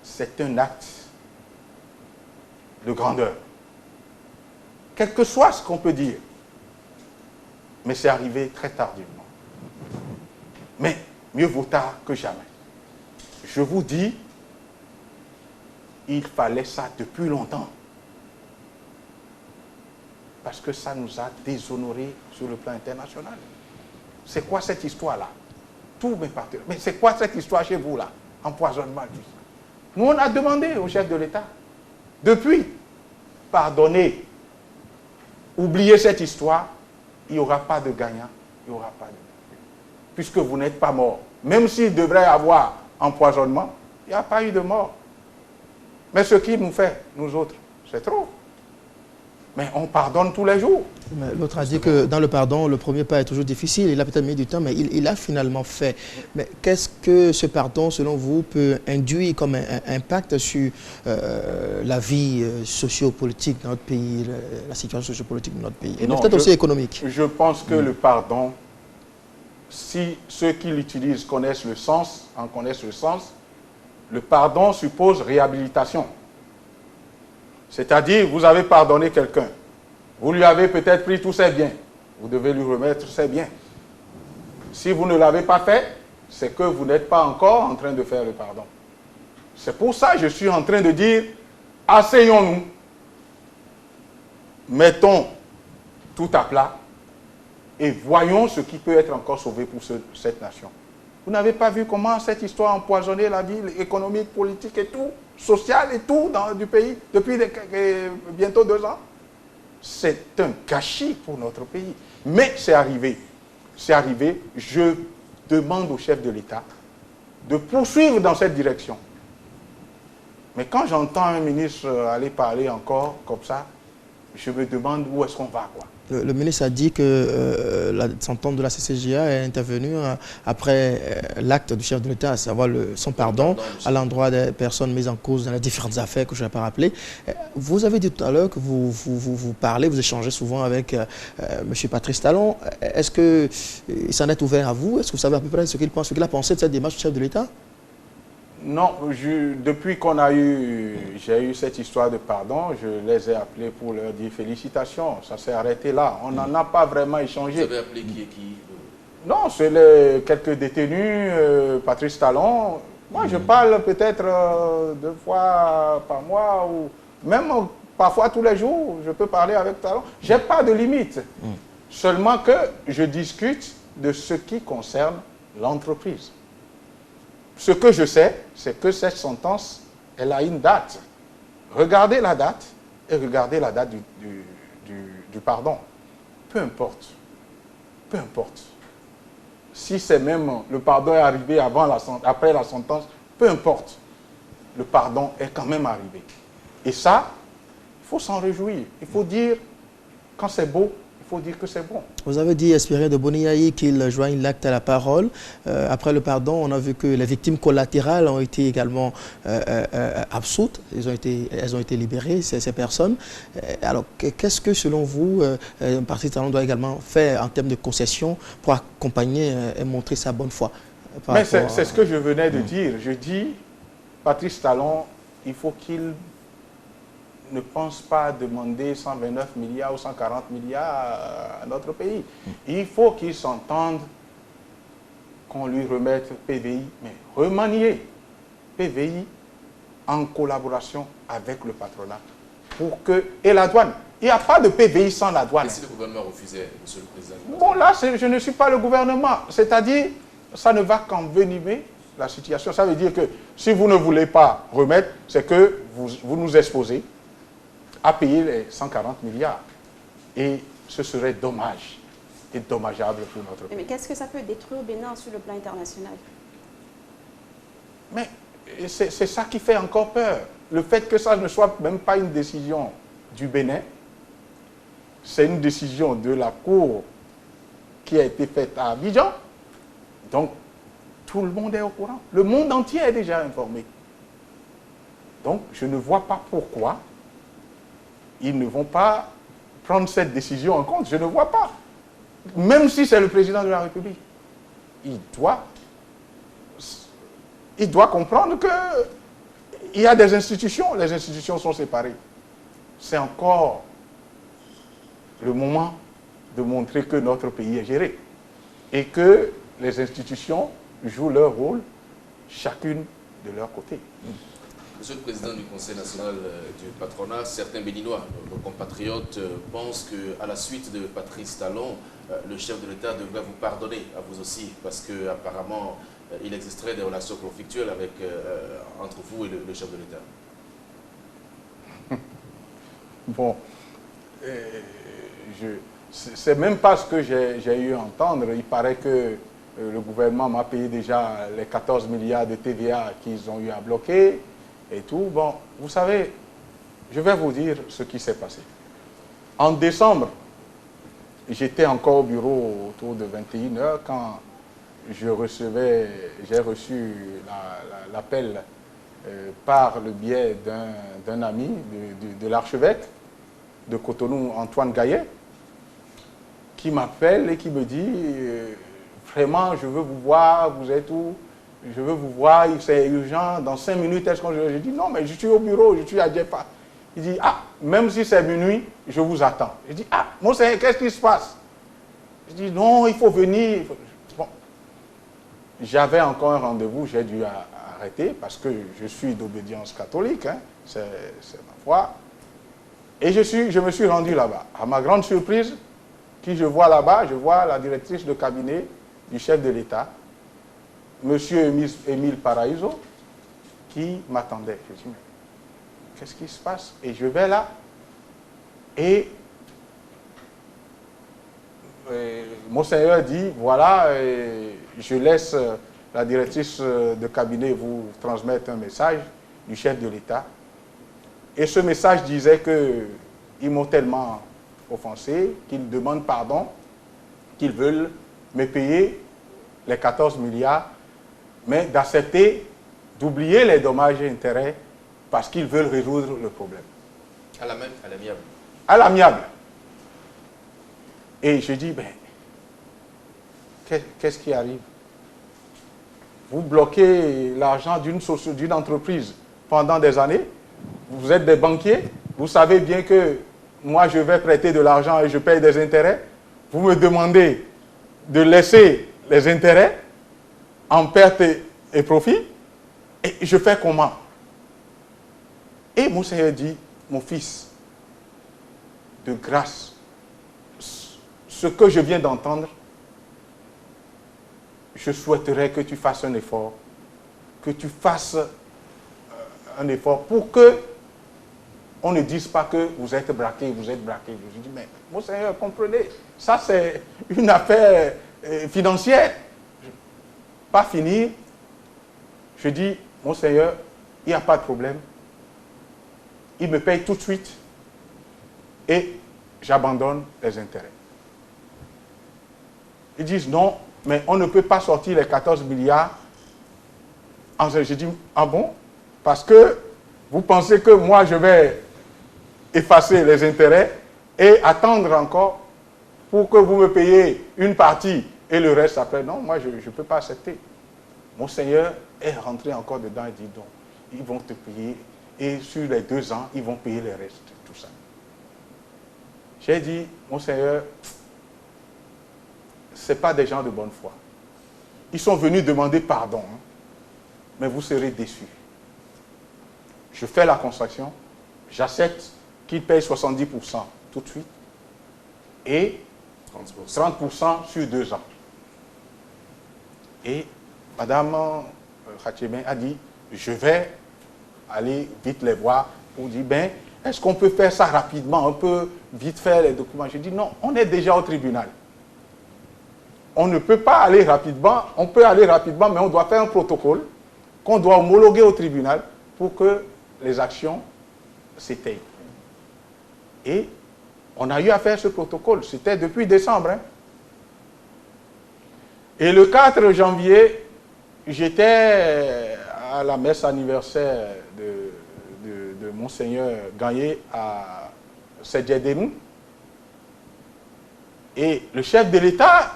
C'est un acte de grandeur. Quel que soit ce qu'on peut dire. Mais c'est arrivé très tardivement. Mais mieux vaut tard que jamais. Je vous dis, il fallait ça depuis longtemps. Parce que ça nous a déshonorés sur le plan international. C'est quoi cette histoire-là? Tous mes partenaires. Mais c'est quoi cette histoire chez vous, là? Empoisonnement. Nous, on a demandé au chef de l'État. Depuis, pardonnez, oubliez cette histoire, il n'y aura pas de gagnant, il n'y aura pas de... Puisque vous n'êtes pas mort. Même s'il devrait y avoir empoisonnement, il n'y a pas eu de mort. Mais ce qu'il nous fait, nous autres, c'est trop. Mais on pardonne tous les jours. L'autre a dit que dans le pardon, le premier pas est toujours difficile. Il a peut-être mis du temps, mais il a finalement fait. Mais qu'est-ce que ce pardon, selon vous, peut induire comme un impact sur la vie socio-politique de notre pays, la situation socio-politique de notre pays, et peut-être aussi économique? Je pense que le pardon, si ceux qui l'utilisent connaissent le sens, le pardon suppose réhabilitation. C'est-à-dire, vous avez pardonné quelqu'un. Vous lui avez peut-être pris tous ses biens. Vous devez lui remettre ses biens. Si vous ne l'avez pas fait, c'est que vous n'êtes pas encore en train de faire le pardon. C'est pour ça que je suis en train de dire, asseyons-nous, mettons tout à plat et voyons ce qui peut être encore sauvé pour cette nation. Vous n'avez pas vu comment cette histoire a empoisonné la vie économique, politique et tout, sociale et tout du pays depuis bientôt 2 ans? C'est un gâchis pour notre pays. Mais c'est arrivé. C'est arrivé. Je demande au chef de l'État de poursuivre dans cette direction. Mais quand j'entends un ministre aller parler encore comme ça, je me demande où est-ce qu'on va, quoi. Le ministre a dit que la sentence de la CCJA est intervenue après l'acte du chef de l'État, à savoir son pardon à l'endroit des personnes mises en cause dans les différentes affaires que je n'ai pas rappelées. Vous avez dit tout à l'heure que vous parlez, vous échangez souvent avec M. Patrice Talon. Est-ce qu'il s'en est ouvert à vous? Est-ce que vous savez à peu près ce qu'il pense, ce qu'il a pensé de cette démarche du chef de l'État? Non, depuis j'ai eu cette histoire de pardon, je les ai appelés pour leur dire félicitations. Ça s'est arrêté là. On n'en a pas vraiment échangé. Vous avez appelé qui et qui? Non, c'est quelques détenus, Patrice Talon. Moi, je parle peut-être 2 fois par mois ou même parfois tous les jours. Je peux parler avec Talon. Je n'ai pas de limite. Seulement que je discute de ce qui concerne l'entreprise. Ce que je sais, c'est que cette sentence, elle a une date. Regardez la date et regardez la date du pardon. Peu importe. Peu importe. Si c'est même le pardon est arrivé après la sentence, peu importe. Le pardon est quand même arrivé. Et ça, il faut s'en réjouir. Il faut dire, quand c'est beau, il faut dire que c'est bon. Vous avez dit, Espérien de Boniaï, qu'il joigne l'acte à la parole. Après le pardon, on a vu que les victimes collatérales ont été également absoutes. Elles ont été libérées, ces personnes. Alors, qu'est-ce que, selon vous, Patrice Talon doit également faire en termes de concession pour accompagner et montrer sa bonne foi? Mais c'est ce que je venais de dire. Je dis, Patrice Talon, il faut qu'il ne pense pas demander 129 milliards ou 140 milliards à notre pays. Il faut qu'il s'entende qu'on lui remette PVI, mais remanié PVI en collaboration avec le patronat. Et la douane. Il n'y a pas de PVI sans la douane. Et si le gouvernement refusait, Monsieur le Président? Bon, là, je ne suis pas le gouvernement. C'est-à-dire, ça ne va qu'envenimer la situation. Ça veut dire que si vous ne voulez pas remettre, c'est que vous nous exposez à payer les 140 milliards. Et ce serait dommage et dommageable pour notre pays. Mais qu'est-ce que ça peut détruire Bénin sur le plan international? Mais c'est ça qui fait encore peur. Le fait que ça ne soit même pas une décision du Bénin, c'est une décision de la Cour qui a été faite à Abidjan. Donc, tout le monde est au courant. Le monde entier est déjà informé. Donc, je ne vois pas pourquoi ils ne vont pas prendre cette décision en compte. Je ne vois pas. Même si c'est le président de la République, il doit comprendre qu'il y a des institutions. Les institutions sont séparées. C'est encore le moment de montrer que notre pays est géré et que les institutions jouent leur rôle, chacune de leur côté. Monsieur le Président du Conseil national du patronat, certains Béninois, nos compatriotes, pensent qu'à la suite de Patrice Talon, le chef de l'État devrait vous pardonner, à vous aussi, parce qu'apparemment, il existerait des relations conflictuelles entre vous et le chef de l'État. Bon, c'est même pas ce que j'ai eu à entendre. Il paraît que le gouvernement m'a payé déjà les 14 milliards de TVA qu'ils ont eu à bloquer et tout. Bon, vous savez, je vais vous dire ce qui s'est passé. En décembre, j'étais encore au bureau autour de 21h quand j'ai reçu l'appel par le biais d'un ami de l'archevêque de Cotonou, Antoine Gaillet, qui m'appelle et qui me dit vraiment, je veux vous voir, vous êtes où? Je veux vous voir, c'est urgent, dans 5 minutes, est-ce que je dis non, mais je suis au bureau, je suis à Djepa. Il dit, ah, même si c'est minuit, je vous attends. Je dis, ah, Monseigneur, qu'est-ce qui se passe? Je dis, non, il faut venir. Bon. J'avais encore un rendez-vous, j'ai dû arrêter parce que je suis d'obédience catholique, hein, c'est ma foi. Et je me suis rendu là-bas. À ma grande surprise, qui je vois là-bas, je vois la directrice de cabinet du chef de l'État, Monsieur Émile Paraíso, qui m'attendait. Je dis, mais qu'est-ce qui se passe? Et je vais là, et Monseigneur dit, voilà, je laisse la directrice de cabinet vous transmette un message du chef de l'État. Et ce message disait qu'ils m'ont tellement offensé qu'ils demandent pardon, qu'ils veulent me payer les 14 milliards, mais d'accepter d'oublier les dommages et intérêts parce qu'ils veulent résoudre le problème. À l'amiable. À l'amiable. Et je dis, ben, qu'est-ce qui arrive? Vous bloquez l'argent d'une entreprise pendant des années, vous êtes des banquiers, vous savez bien que moi je vais prêter de l'argent et je paye des intérêts, vous me demandez de laisser les intérêts en perte et profit, et je fais comment? Et Monseigneur dit, mon fils, de grâce, ce que je viens d'entendre, je souhaiterais que tu fasses un effort, que tu fasses un effort pour que on ne dise pas que vous êtes braqué, vous êtes braqué. Je dis, mais Monseigneur, comprenez, ça c'est une affaire financière. Pas fini. Je dis, Monseigneur, il n'y a pas de problème. Il me paye tout de suite et j'abandonne les intérêts. Ils disent non, mais on ne peut pas sortir les 14 milliards. Je dis, ah bon? Parce que vous pensez que moi je vais effacer les intérêts et attendre encore pour que vous me payiez une partie et le reste après? Non, moi je ne peux pas accepter. Monseigneur est rentré encore dedans et dit, donc, ils vont te payer et sur les 2 ans, ils vont payer le reste, tout ça. J'ai dit, Monseigneur, ce n'est pas des gens de bonne foi. Ils sont venus demander pardon, hein, mais vous serez déçus. Je fais la construction, j'accepte qu'ils payent 70% tout de suite et 30% sur 2 ans. Et Madame Khatchébin a dit, je vais aller vite les voir pour dire, ben, est-ce qu'on peut faire ça rapidement, un peu vite faire les documents? Je dis, non, on est déjà au tribunal. On ne peut pas aller rapidement, on peut aller rapidement, mais on doit faire un protocole qu'on doit homologuer au tribunal pour que les actions s'éteignent. Et on a eu à faire ce protocole, c'était depuis décembre. Hein. Et le 4 janvier, j'étais à la messe anniversaire de Monseigneur Gagné à Sedjedemou. Et le chef de l'État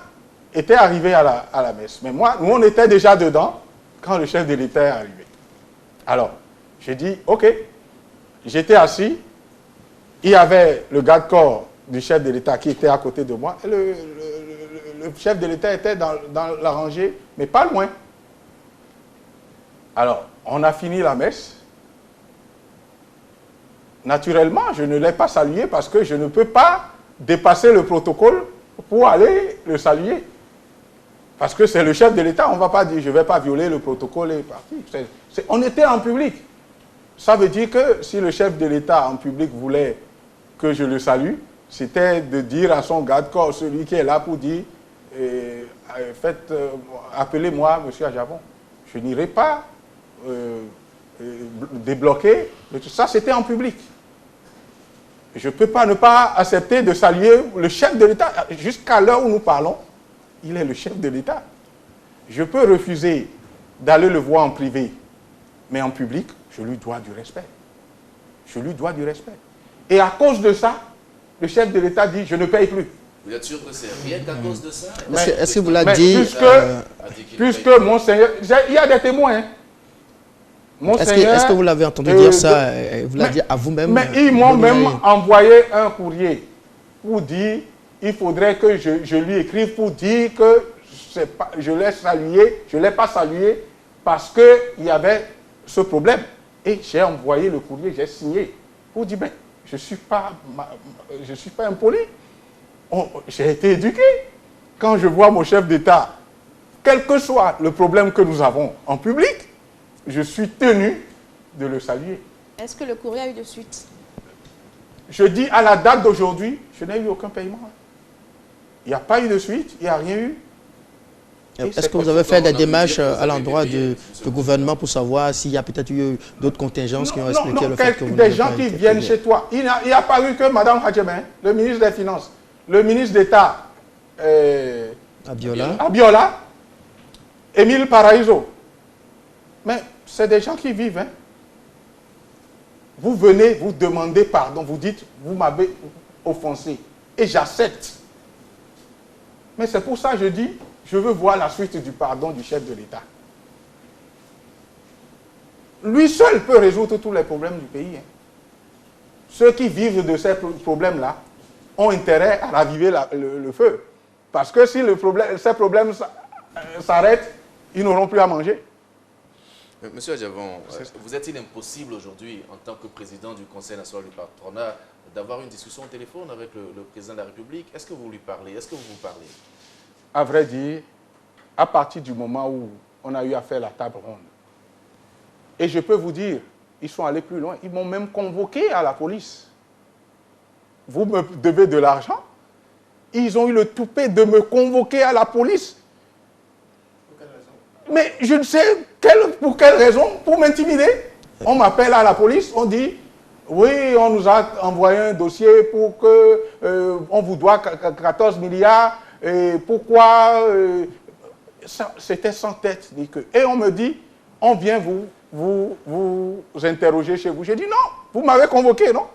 était arrivé à la messe. Mais moi, nous, on était déjà dedans quand le chef de l'État est arrivé. Alors, j'ai dit, ok, j'étais assis, il y avait le garde-corps du chef de l'État qui était à côté de moi, et le chef de l'État était dans la rangée, mais pas loin. Alors, on a fini la messe. Naturellement, je ne l'ai pas salué parce que je ne peux pas dépasser le protocole pour aller le saluer. Parce que c'est le chef de l'État, on ne va pas dire je ne vais pas violer le protocole et partir. On était en public. Ça veut dire que si le chef de l'État en public voulait que je le salue, c'était de dire à son garde-corps, celui qui est là pour dire appelez-moi M. Ajavon. Je n'irai pas débloquer. Ça, c'était en public. Je ne peux pas ne pas accepter de saluer le chef de l'État. Jusqu'à l'heure où nous parlons, il est le chef de l'État. Je peux refuser d'aller le voir en privé, mais en public, je lui dois du respect. Je lui dois du respect. Et à cause de ça, le chef de l'État dit, je ne paye plus. Vous êtes sûr que c'est rien qu'à cause de ça? Est-ce que vous l'avez dit puisque Monseigneur... Il y a des témoins. Hein. Est-ce que vous l'avez entendu dire ça? Vous l'avez dit à vous-même? Mais ils m'ont même envoyé un courrier pour dire, il faudrait que je lui écrive pour dire que je l'ai salué, je ne l'ai pas salué parce qu'il y avait ce problème. Et j'ai envoyé le courrier, j'ai signé pour dire, ben, je ne suis pas impoli. J'ai été éduqué. Quand je vois mon chef d'État, quel que soit le problème que nous avons en public, je suis tenu de le saluer. Est-ce que le courrier a eu de suite? Je dis à la date d'aujourd'hui, je n'ai eu aucun paiement. Il n'y a pas eu de suite, il n'y a rien eu. Est-ce que vous avez fait des démarches à l'endroit du gouvernement pour savoir s'il y a peut-être eu d'autres contingences qui ont expliqué le fait que vous des gens qui viennent chez toi. Il n'y a pas eu que Mme Hadjemé, le ministre des Finances, le ministre d'État Abiola, Émile Paraíso. Mais c'est des gens qui vivent. Hein. Vous venez, vous demandez pardon, vous dites, vous m'avez offensé. Et j'accepte. Mais c'est pour ça que je dis, je veux voir la suite du pardon du chef de l'État. Lui seul peut résoudre tous les problèmes du pays. Hein. Ceux qui vivent de ces problèmes-là ont intérêt à raviver le feu. Parce que si ces problèmes s'arrêtent, ils n'auront plus à manger. Monsieur Adjavon, vous est-il impossible aujourd'hui, en tant que président du Conseil national du patronat, d'avoir une discussion au téléphone avec le président de la République? Est-ce que vous lui parlez? Est-ce que vous vous parlez? À vrai dire, à partir du moment où on a eu à faire la table ronde, et je peux vous dire, ils sont allés plus loin, ils m'ont même convoqué à la police. Vous me devez de l'argent? Ils ont eu le toupet de me convoquer à la police. Pour quelle raison? Mais je ne sais pour quelle raison, pour m'intimider. On m'appelle à la police, on dit, oui, on nous a envoyé un dossier pour que on vous doit 14 milliards, et pourquoi c'était sans tête. Et on me dit, on vient vous interroger chez vous. J'ai dit, non, vous m'avez convoqué, non?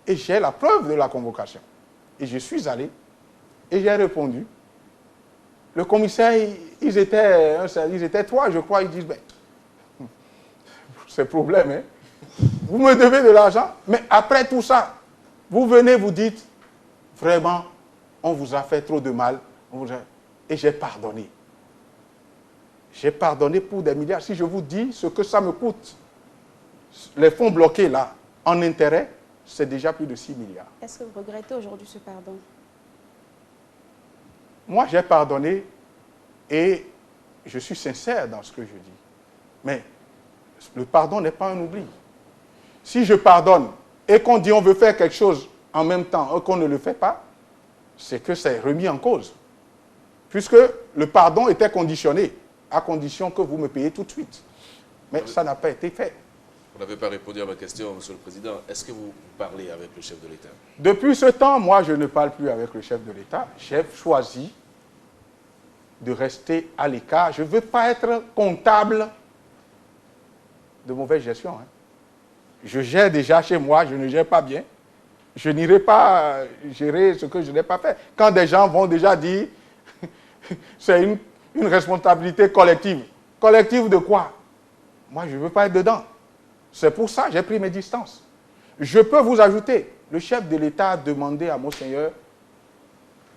Et j'ai la preuve de la convocation. Et je suis allé, et j'ai répondu. Le commissaire, ils étaient trois, je crois, ils disent, ben, c'est problème, hein. Vous me devez de l'argent, mais après tout ça, vous venez, vous dites, vraiment, on vous a fait trop de mal. Et j'ai pardonné. J'ai pardonné pour des milliards. Si je vous dis ce que ça me coûte, les fonds bloqués là, en intérêt, c'est déjà plus de 6 milliards. Est-ce que vous regrettez aujourd'hui ce pardon? Moi, j'ai pardonné et je suis sincère dans ce que je dis. Mais le pardon n'est pas un oubli. Si je pardonne et qu'on dit on veut faire quelque chose en même temps et qu'on ne le fait pas, c'est que c'est remis en cause. Puisque le pardon était conditionné, à condition que vous me payez tout de suite. Mais ça n'a pas été fait. Vous n'avez pas répondu à ma question, Monsieur le Président. Est-ce que vous parlez avec le chef de l'État? Depuis ce temps, moi, je ne parle plus avec le chef de l'État. J'ai choisi de rester à l'écart. Je ne veux pas être comptable de mauvaise gestion. Hein. Je gère déjà chez moi, je ne gère pas bien. Je n'irai pas gérer ce que je n'ai pas fait. Quand des gens vont déjà dire c'est une responsabilité collective. Collective de quoi? Moi, je ne veux pas être dedans. C'est pour ça que j'ai pris mes distances. Je peux vous ajouter, le chef de l'État a demandé à Monseigneur,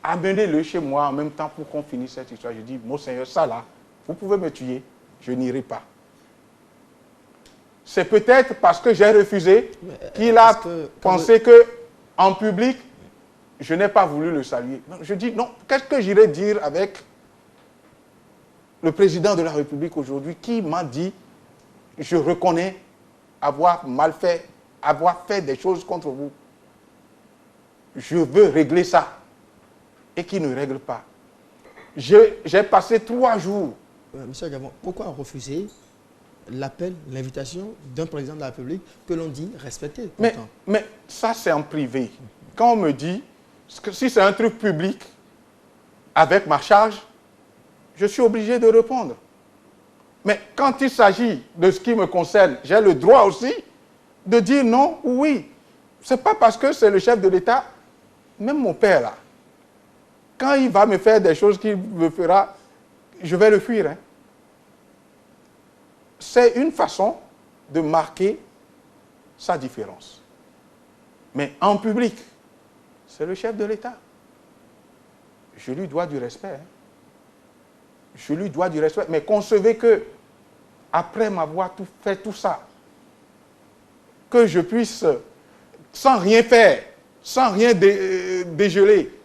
amenez-le chez moi en même temps pour qu'on finisse cette histoire. Je dis, Monseigneur, ça là, vous pouvez me tuer, je n'irai pas. C'est peut-être parce que j'ai refusé qu'il a pensé qu'en public, je n'ai pas voulu le saluer. Je dis, non, qu'est-ce que j'irai dire avec le président de la République aujourd'hui qui m'a dit, je reconnais avoir mal fait, avoir fait des choses contre vous. Je veux régler ça. Et qui ne règle pas. J'ai passé 3 jours. Monsieur Adjavon, pourquoi refuser l'appel, l'invitation d'un président de la République que l'on dit respecter? Mais ça, c'est en privé. Quand on me dit, que si c'est un truc public, avec ma charge, je suis obligé de répondre. Mais quand il s'agit de ce qui me concerne, j'ai le droit aussi de dire non ou oui. Ce n'est pas parce que c'est le chef de l'État, même mon père là, quand il va me faire des choses qu'il me fera, je vais le fuir. Hein. C'est une façon de marquer sa différence. Mais en public, c'est le chef de l'État. Je lui dois du respect. Hein. Je lui dois du respect. Mais concevez que, après m'avoir fait tout ça, que je puisse, sans rien faire, sans rien dégeler,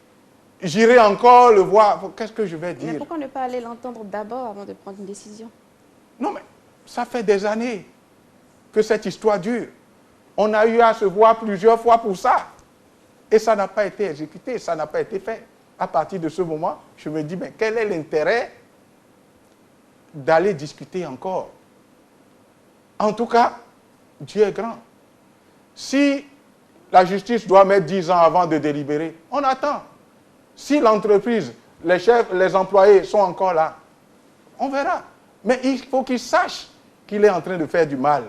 j'irai encore le voir. Qu'est-ce que je vais dire? Mais pourquoi ne pas aller l'entendre d'abord avant de prendre une décision? Non, mais ça fait des années que cette histoire dure. On a eu à se voir plusieurs fois pour ça. Et ça n'a pas été exécuté, ça n'a pas été fait. À partir de ce moment, je me dis, mais quel est l'intérêt d'aller discuter encore. En tout cas, Dieu est grand. Si la justice doit mettre 10 ans avant de délibérer, on attend. Si l'entreprise, les chefs, les employés sont encore là, on verra. Mais il faut qu'ils sachent qu'il est en train de faire du mal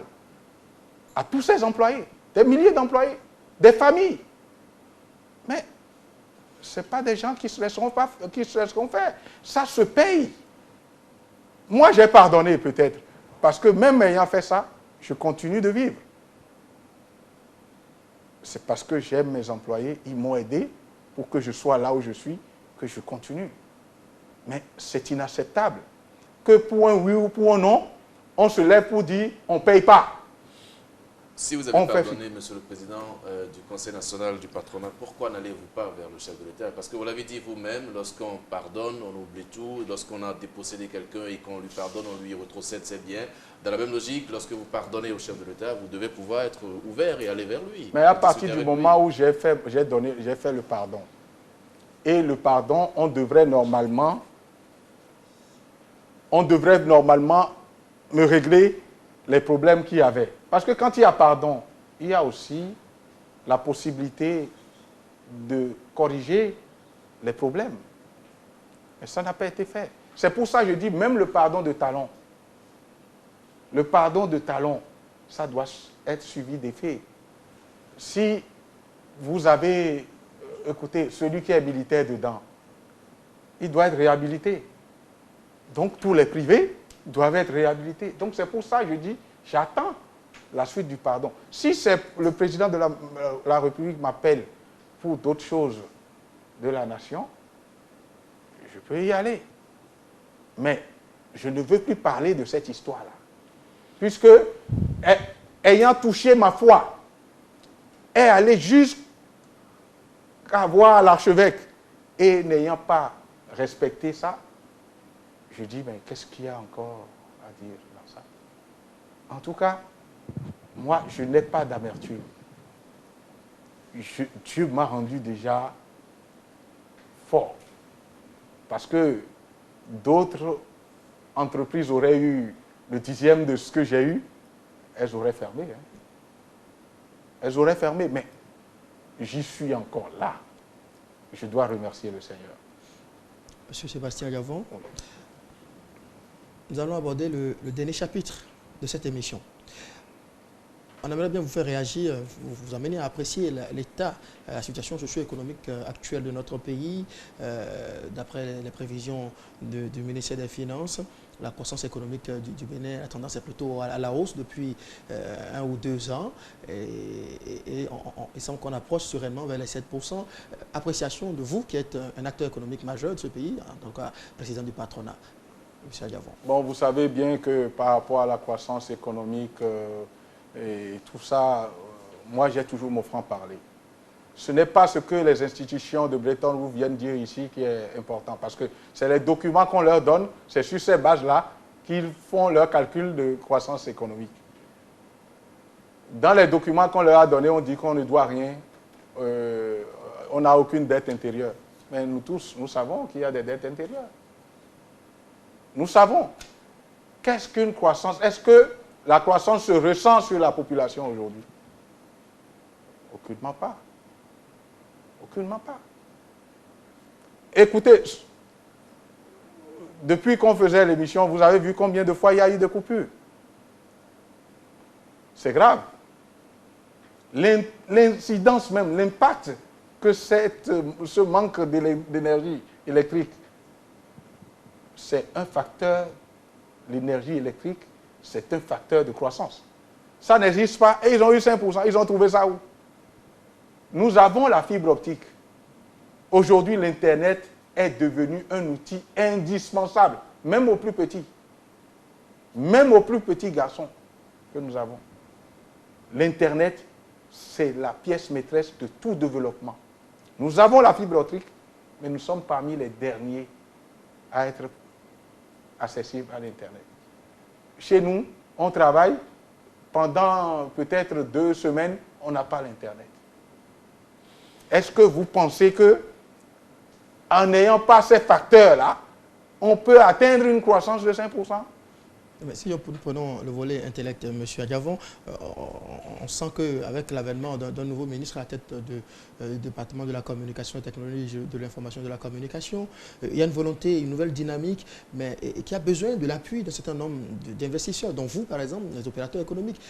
à tous ses employés, des milliers d'employés, des familles. Mais ce n'est pas des gens qui se laisseront faire. Ça se paye. Moi, j'ai pardonné peut-être, parce que même ayant fait ça, je continue de vivre. C'est parce que j'aime mes employés, ils m'ont aidé pour que je sois là où je suis, que je continue. Mais c'est inacceptable que pour un oui ou pour un non, on se lève pour dire on ne paye pas. Si vous avez pardonné, Monsieur le Président du Conseil national du patronat, pourquoi n'allez-vous pas vers le chef de l'État? Parce que vous l'avez dit vous-même, lorsqu'on pardonne, on oublie tout. Lorsqu'on a dépossédé quelqu'un et qu'on lui pardonne, on lui rétrocède ses biens. Dans la même logique, lorsque vous pardonnez au chef de l'État, vous devez pouvoir être ouvert et aller vers lui. Mais à partir du moment où j'ai fait le pardon, et le pardon, on devrait normalement me régler les problèmes qu'il y avait. Parce que quand il y a pardon, il y a aussi la possibilité de corriger les problèmes. Mais ça n'a pas été fait. C'est pour ça que je dis, même le pardon de talon, ça doit être suivi des faits. Si vous avez, écoutez, celui qui est militaire dedans, il doit être réhabilité. Donc tous les privés doivent être réhabilités. Donc c'est pour ça que je dis, j'attends la suite du pardon. Si c'est le président de la République m'appelle pour d'autres choses de la nation, je peux y aller. Mais je ne veux plus parler de cette histoire-là. Puisque, ayant touché ma foi, est allé jusqu'à voir l'archevêque et n'ayant pas respecté ça, je dis, mais qu'est-ce qu'il y a encore à dire dans ça? En tout cas, moi, je n'ai pas d'amertume. Dieu m'a rendu déjà fort. Parce que d'autres entreprises auraient eu le 10e de ce que j'ai eu, elles auraient fermé. Hein. Elles auraient fermé, mais j'y suis encore là. Je dois remercier le Seigneur. Monsieur Sébastien Gavon, nous allons aborder le dernier chapitre de cette émission. On aimerait bien vous faire réagir, vous amener à apprécier l'état, la situation socio-économique actuelle de notre pays. D'après les prévisions du ministère des Finances, la croissance économique du Bénin, la tendance est plutôt à la hausse depuis 1 ou 2 ans. Et il semble qu'on approche sereinement vers les 7%. Appréciation de vous qui êtes un acteur économique majeur de ce pays, en tant que président du patronat. M. Gavon. Bon, vous savez bien que par rapport à la croissance économique et tout ça, moi j'ai toujours mon franc-parler. Ce n'est pas ce que les institutions de Bretton Woods viennent dire ici qui est important, parce que c'est les documents qu'on leur donne, c'est sur ces bases-là qu'ils font leur calcul de croissance économique. Dans les documents qu'on leur a donnés, on dit qu'on ne doit rien, on n'a aucune dette intérieure. Mais nous tous, nous savons qu'il y a des dettes intérieures. Nous savons. Qu'est-ce qu'une croissance? Est-ce que la croissance se ressent sur la population aujourd'hui? Aucunement pas. Aucunement pas. Écoutez, depuis qu'on faisait l'émission, vous avez vu combien de fois il y a eu des coupures? C'est grave. L'incidence même, l'impact que ce manque d'énergie électrique, c'est un facteur, l'énergie électrique, c'est un facteur de croissance. Ça n'existe pas. Et ils ont eu 5%. Ils ont trouvé ça où? Nous avons la fibre optique. Aujourd'hui, l'Internet est devenu un outil indispensable, même aux plus petits. Même aux plus petits garçons que nous avons. L'Internet, c'est la pièce maîtresse de tout développement. Nous avons la fibre optique, mais nous sommes parmi les derniers à être accessibles à l'Internet. Chez nous, on travaille, pendant peut-être 2 semaines, on n'a pas l'Internet. Est-ce que vous pensez que, en n'ayant pas ces facteurs-là, on peut atteindre une croissance de 5%? Mais si nous prenons le volet intellect, M. Adjavon, on sent qu'avec l'avènement d'un nouveau ministre à la tête du département de la communication et technologie de l'information et de la communication, il y a une volonté, une nouvelle dynamique, mais qui a besoin de l'appui d'un certain nombre d'investisseurs, dont vous, par exemple, les opérateurs économiques.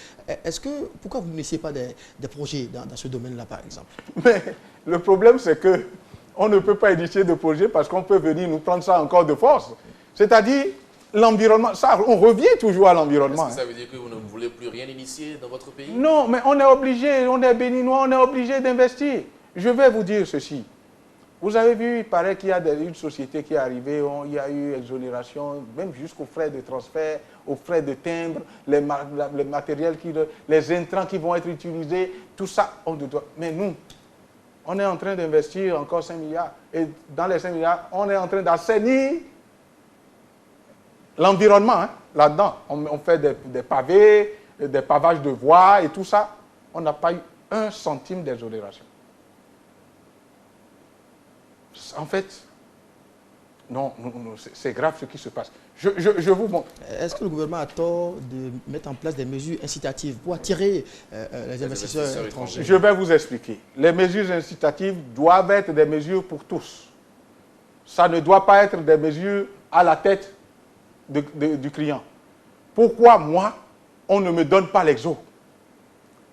Pourquoi vous n'initiez pas des projets dans ce domaine-là, par exemple? Mais le problème, c'est qu'on ne peut pas initier de projet parce qu'on peut venir nous prendre ça encore de force. C'est-à-dire, l'environnement, ça, on revient toujours à l'environnement. Est-ce que ça veut dire que vous ne voulez plus rien initier dans votre pays? Non, mais on est obligé, on est béninois, on est obligé d'investir. Je vais vous dire ceci. Vous avez vu, il paraît qu'il y a une société qui est arrivée, il y a eu exonération, même jusqu'aux frais de transfert, aux frais de timbre, les matériels, les intrants qui vont être utilisés, tout ça, on doit. Mais nous, on est en train d'investir encore 5 milliards. Et dans les 5 milliards, on est en train d'assainir l'environnement, hein, là-dedans. On fait des pavés, des pavages de voies et tout ça. On n'a pas eu 1 centime d'exonération. En fait, non, c'est grave ce qui se passe. Je vous montre. Est-ce que le gouvernement a tort de mettre en place des mesures incitatives pour attirer les investisseurs étrangers? Je vais vous expliquer. Les mesures incitatives doivent être des mesures pour tous. Ça ne doit pas être des mesures à la tête du client. Pourquoi moi, on ne me donne pas l'exo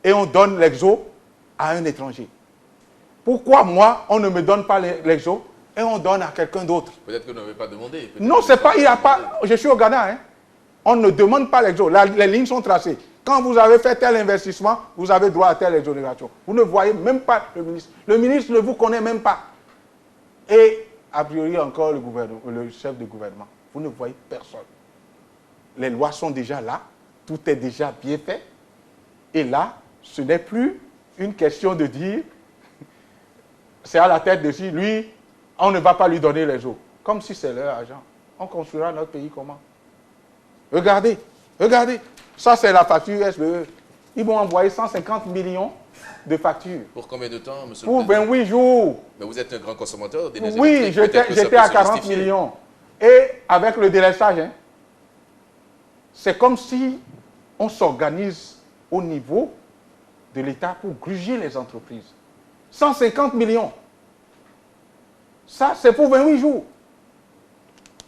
et on donne l'exo à un étranger? Pourquoi moi, on ne me donne pas l'exo et on donne à quelqu'un d'autre? Peut-être que vous n'avez pas demandé. Non, c'est pas, il n'y a pas. Je suis au Ghana, hein. On ne demande pas l'exo. Les lignes sont tracées. Quand vous avez fait tel investissement, vous avez droit à telle exonération. Vous ne voyez même pas le ministre. Le ministre ne vous connaît même pas. Et, a priori, encore le chef de gouvernement. Vous ne voyez personne. Les lois sont déjà là. Tout est déjà bien fait. Et là, ce n'est plus une question de dire, c'est à la tête de si, lui, on ne va pas lui donner les eaux. Comme si c'est leur argent. On construira notre pays comment? Regardez, regardez. Ça, c'est la facture SBE. Ils vont envoyer 150 millions de factures. Pour combien de temps, monsieur le président? Pour 28 jours. Mais vous êtes un grand consommateur d'énergie électrique. Oui, j'étais à 40 millions. Et avec le délestage, hein, c'est comme si on s'organise au niveau de l'État pour gruger les entreprises. 150 millions. Ça, c'est pour 28 jours.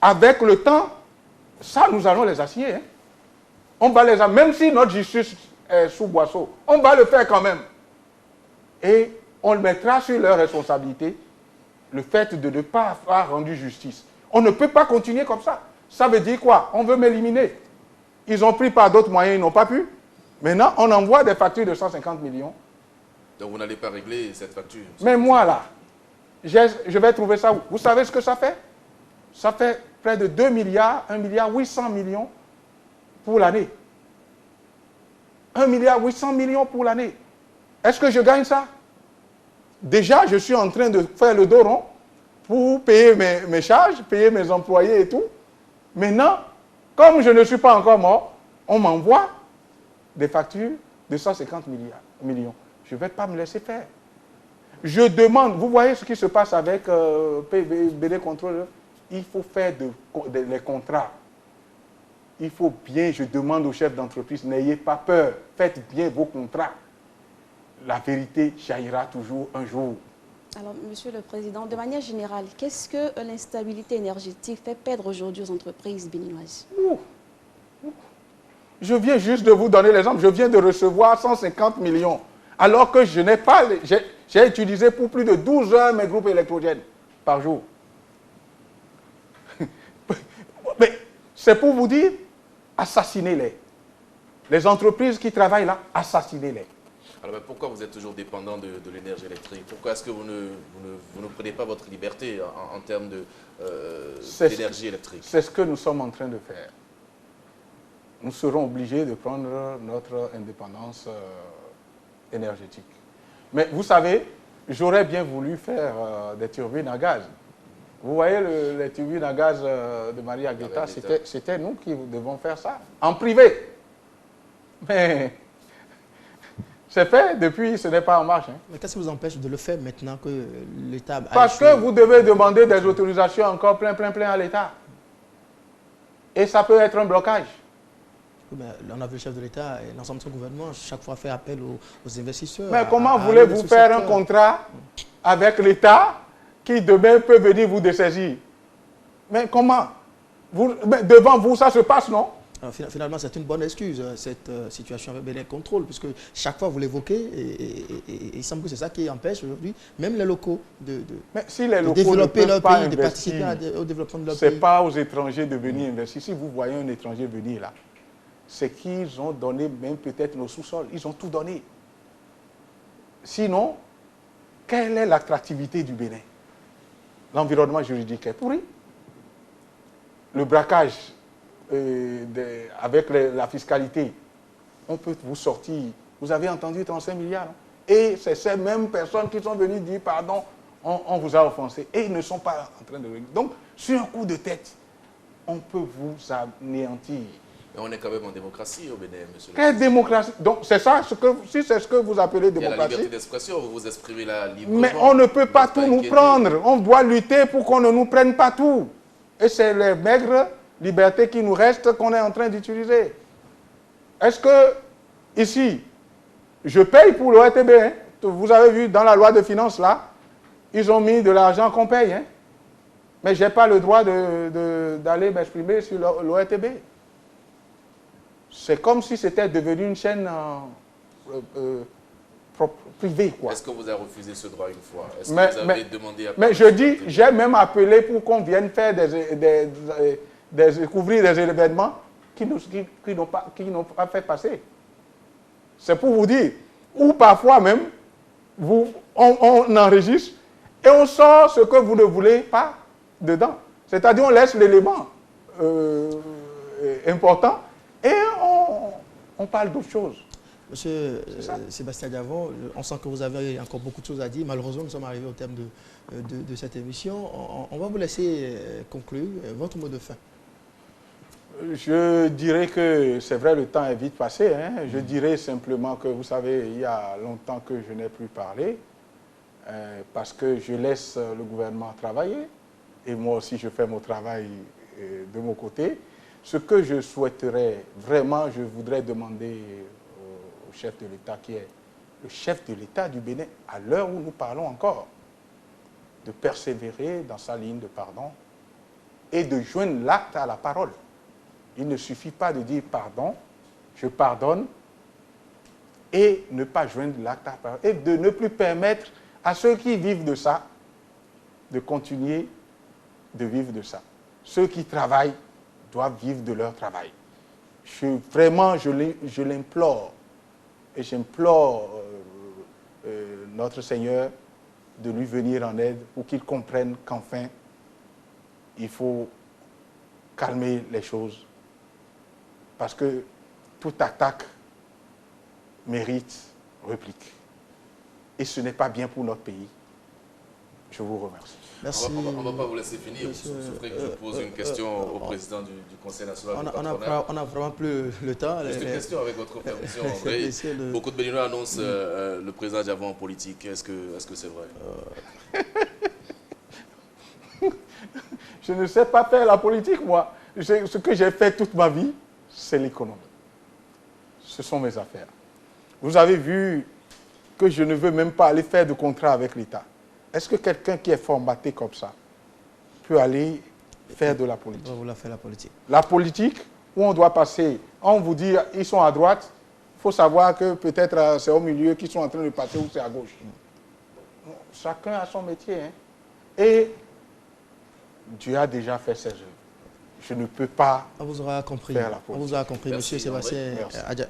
Avec le temps, ça, nous allons les assigner. Hein. On va les, même si notre justice est sous boisseau, on va le faire quand même. Et on le mettra sur leur responsabilité, le fait de ne pas avoir rendu justice. On ne peut pas continuer comme ça. Ça veut dire quoi? On veut m'éliminer. Ils ont pris par d'autres moyens, ils n'ont pas pu. Maintenant, on envoie des factures de 150 millions. Donc vous n'allez pas régler cette facture? Mais moi, là, je vais trouver ça où? Vous savez ce que ça fait? Ça fait près de 2 milliards, 1 milliard 800 millions pour l'année. 1 milliard 800 millions pour l'année. Est-ce que je gagne ça? Déjà, je suis en train de faire le dos rond pour payer mes charges, payer mes employés et tout. Maintenant, comme je ne suis pas encore mort, on m'envoie des factures de 150 millions. Je ne vais pas me laisser faire. Je demande, vous voyez ce qui se passe avec BD Contrôle, il faut faire les contrats. Il faut bien, je demande aux chefs d'entreprise, n'ayez pas peur, faites bien vos contrats. La vérité jaillira toujours un jour. Alors, Monsieur le Président, de manière générale, qu'est-ce que l'instabilité énergétique fait perdre aujourd'hui aux entreprises béninoises? Je viens juste de vous donner l'exemple. Je viens de recevoir 150 millions. Alors que je n'ai pas... J'ai utilisé pour plus de 12 heures mes groupes électrogènes par jour. Mais c'est pour vous dire, assassinez-les. Les entreprises qui travaillent là, assassinez-les. Alors pourquoi vous êtes toujours dépendant de l'énergie électrique? Pourquoi est-ce que vous ne prenez pas votre liberté en termes d'énergie électrique? C'est ce que nous sommes en train de faire. Nous serons obligés de prendre notre indépendance énergétique. Mais vous savez, j'aurais bien voulu faire des turbines à gaz. Vous voyez les turbines à gaz de Maria Guetta, c'était nous qui devons faire ça, en privé. Mais c'est fait, depuis, ce n'est pas en marche. Hein. Mais qu'est-ce qui vous empêche de le faire maintenant que l'État... Parce que vous devez demander des autorisations encore plein à l'État. Et ça peut être un blocage. Oui, mais on a vu le chef de l'État et l'ensemble de son gouvernement chaque fois faire appel aux investisseurs. Mais comment voulez-vous faire un contrat avec l'État qui demain peut venir vous dessaisir? Mais comment? Devant vous, ça se passe, non? Alors, finalement, c'est une bonne excuse, cette situation avec Bénin Contrôle, puisque chaque fois vous l'évoquez, et il semble que c'est ça qui empêche aujourd'hui même les locaux de développer leur pays, de participer au développement de leur pays. Ce n'est pas aux étrangers de venir investir. Si vous voyez un étranger venir là, c'est qu'ils ont donné même peut-être nos sous-sols. Ils ont tout donné. Sinon, quelle est l'attractivité du Bénin? L'environnement juridique est pourri. Le braquage avec la fiscalité, on peut vous sortir. Vous avez entendu 35 milliards. Non? Et c'est ces mêmes personnes qui sont venues dire pardon, on vous a offensé. Et ils ne sont pas en train de régler. Donc, sur un coup de tête, on peut vous anéantir. Mais on est quand même en démocratie au Bénin, monsieur. Quelle démocratie? Donc, c'est ça, si c'est ce que vous appelez démocratie. Il y a la liberté d'expression, vous vous exprimez là librement. Mais on ne peut pas tout nous prendre. On doit lutter pour qu'on ne nous prenne pas tout. Et c'est les maigres libertés qui nous restent qu'on est en train d'utiliser. Est-ce que, ici, je paye pour l'ORTB, hein? Vous avez vu, dans la loi de finances, là, ils ont mis de l'argent qu'on paye. Hein? Mais je n'ai pas le droit d'aller m'exprimer sur l'ORTB. C'est comme si c'était devenu une chaîne privée, quoi. Est-ce que vous avez refusé ce droit une fois? Est-ce que vous avez demandé à... Mais je dis, j'ai même appelé pour qu'on vienne faire découvrir des événements qui n'ont pas fait passer. C'est pour vous dire. Ou parfois même, on enregistre et on sort ce que vous ne voulez pas dedans. C'est-à-dire on laisse l'élément important et on parle d'autre chose. Monsieur Sébastien Diavon, on sent que vous avez encore beaucoup de choses à dire. Malheureusement, nous sommes arrivés au terme de cette émission. On va vous laisser conclure votre mot de fin. Je dirais que c'est vrai, le temps est vite passé. Hein. Je dirais simplement que, vous savez, il y a longtemps que je n'ai plus parlé parce que je laisse le gouvernement travailler et moi aussi je fais mon travail de mon côté. Ce que je souhaiterais vraiment, je voudrais demander au chef de l'État, qui est le chef de l'État du Bénin, à l'heure où nous parlons encore, de persévérer dans sa ligne de pardon et de joindre l'acte à la parole. Il ne suffit pas de dire pardon, je pardonne, et ne pas joindre l'acte à la parole. Et de ne plus permettre à ceux qui vivent de ça de continuer de vivre de ça. Ceux qui travaillent doivent vivre de leur travail. Vraiment, je l'implore. Et j'implore notre Seigneur de lui venir en aide pour qu'il comprenne qu'enfin, il faut calmer les choses. Parce que toute attaque mérite réplique. Et ce n'est pas bien pour notre pays. Je vous remercie. Merci. On ne va pas vous laisser finir. Vous souffrez que je pose une question au président du Conseil national du patronat. On n'a vraiment plus le temps. Juste une question avec votre permission. Beaucoup de Béninois annoncent le président Diavon en politique. Est-ce que c'est vrai? Je ne sais pas faire la politique, moi. Ce que j'ai fait toute ma vie, c'est l'économie. Ce sont mes affaires. Vous avez vu que je ne veux même pas aller faire de contrat avec l'État. Est-ce que quelqu'un qui est formaté comme ça peut aller faire de la politique? On va faire la politique. La politique, où on doit passer, on vous dit, ils sont à droite, il faut savoir que peut-être c'est au milieu qu'ils sont en train de passer ou c'est à gauche. Chacun a son métier. Hein. Et Dieu a déjà fait ses œuvres. Je ne peux pas on vous aura compris. faire la politique. On vous aura compris, merci, monsieur Sébastien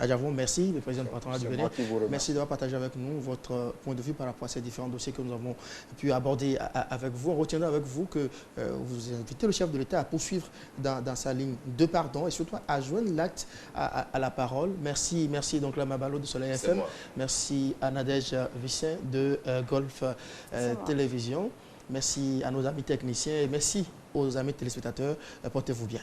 Diavon. Merci, le président du patronat du Bénin. Merci d'avoir partagé avec nous votre point de vue par rapport à ces différents dossiers que nous avons pu aborder avec vous. On retiendra avec vous que vous invitez le chef de l'État à poursuivre dans sa ligne de pardon et surtout à joindre l'acte à la parole. Merci donc Lama Balo de Soleil FM. Merci à Nadège Vicin de Golf Télévision. Merci à nos amis techniciens et merci aux amis téléspectateurs. Portez-vous bien.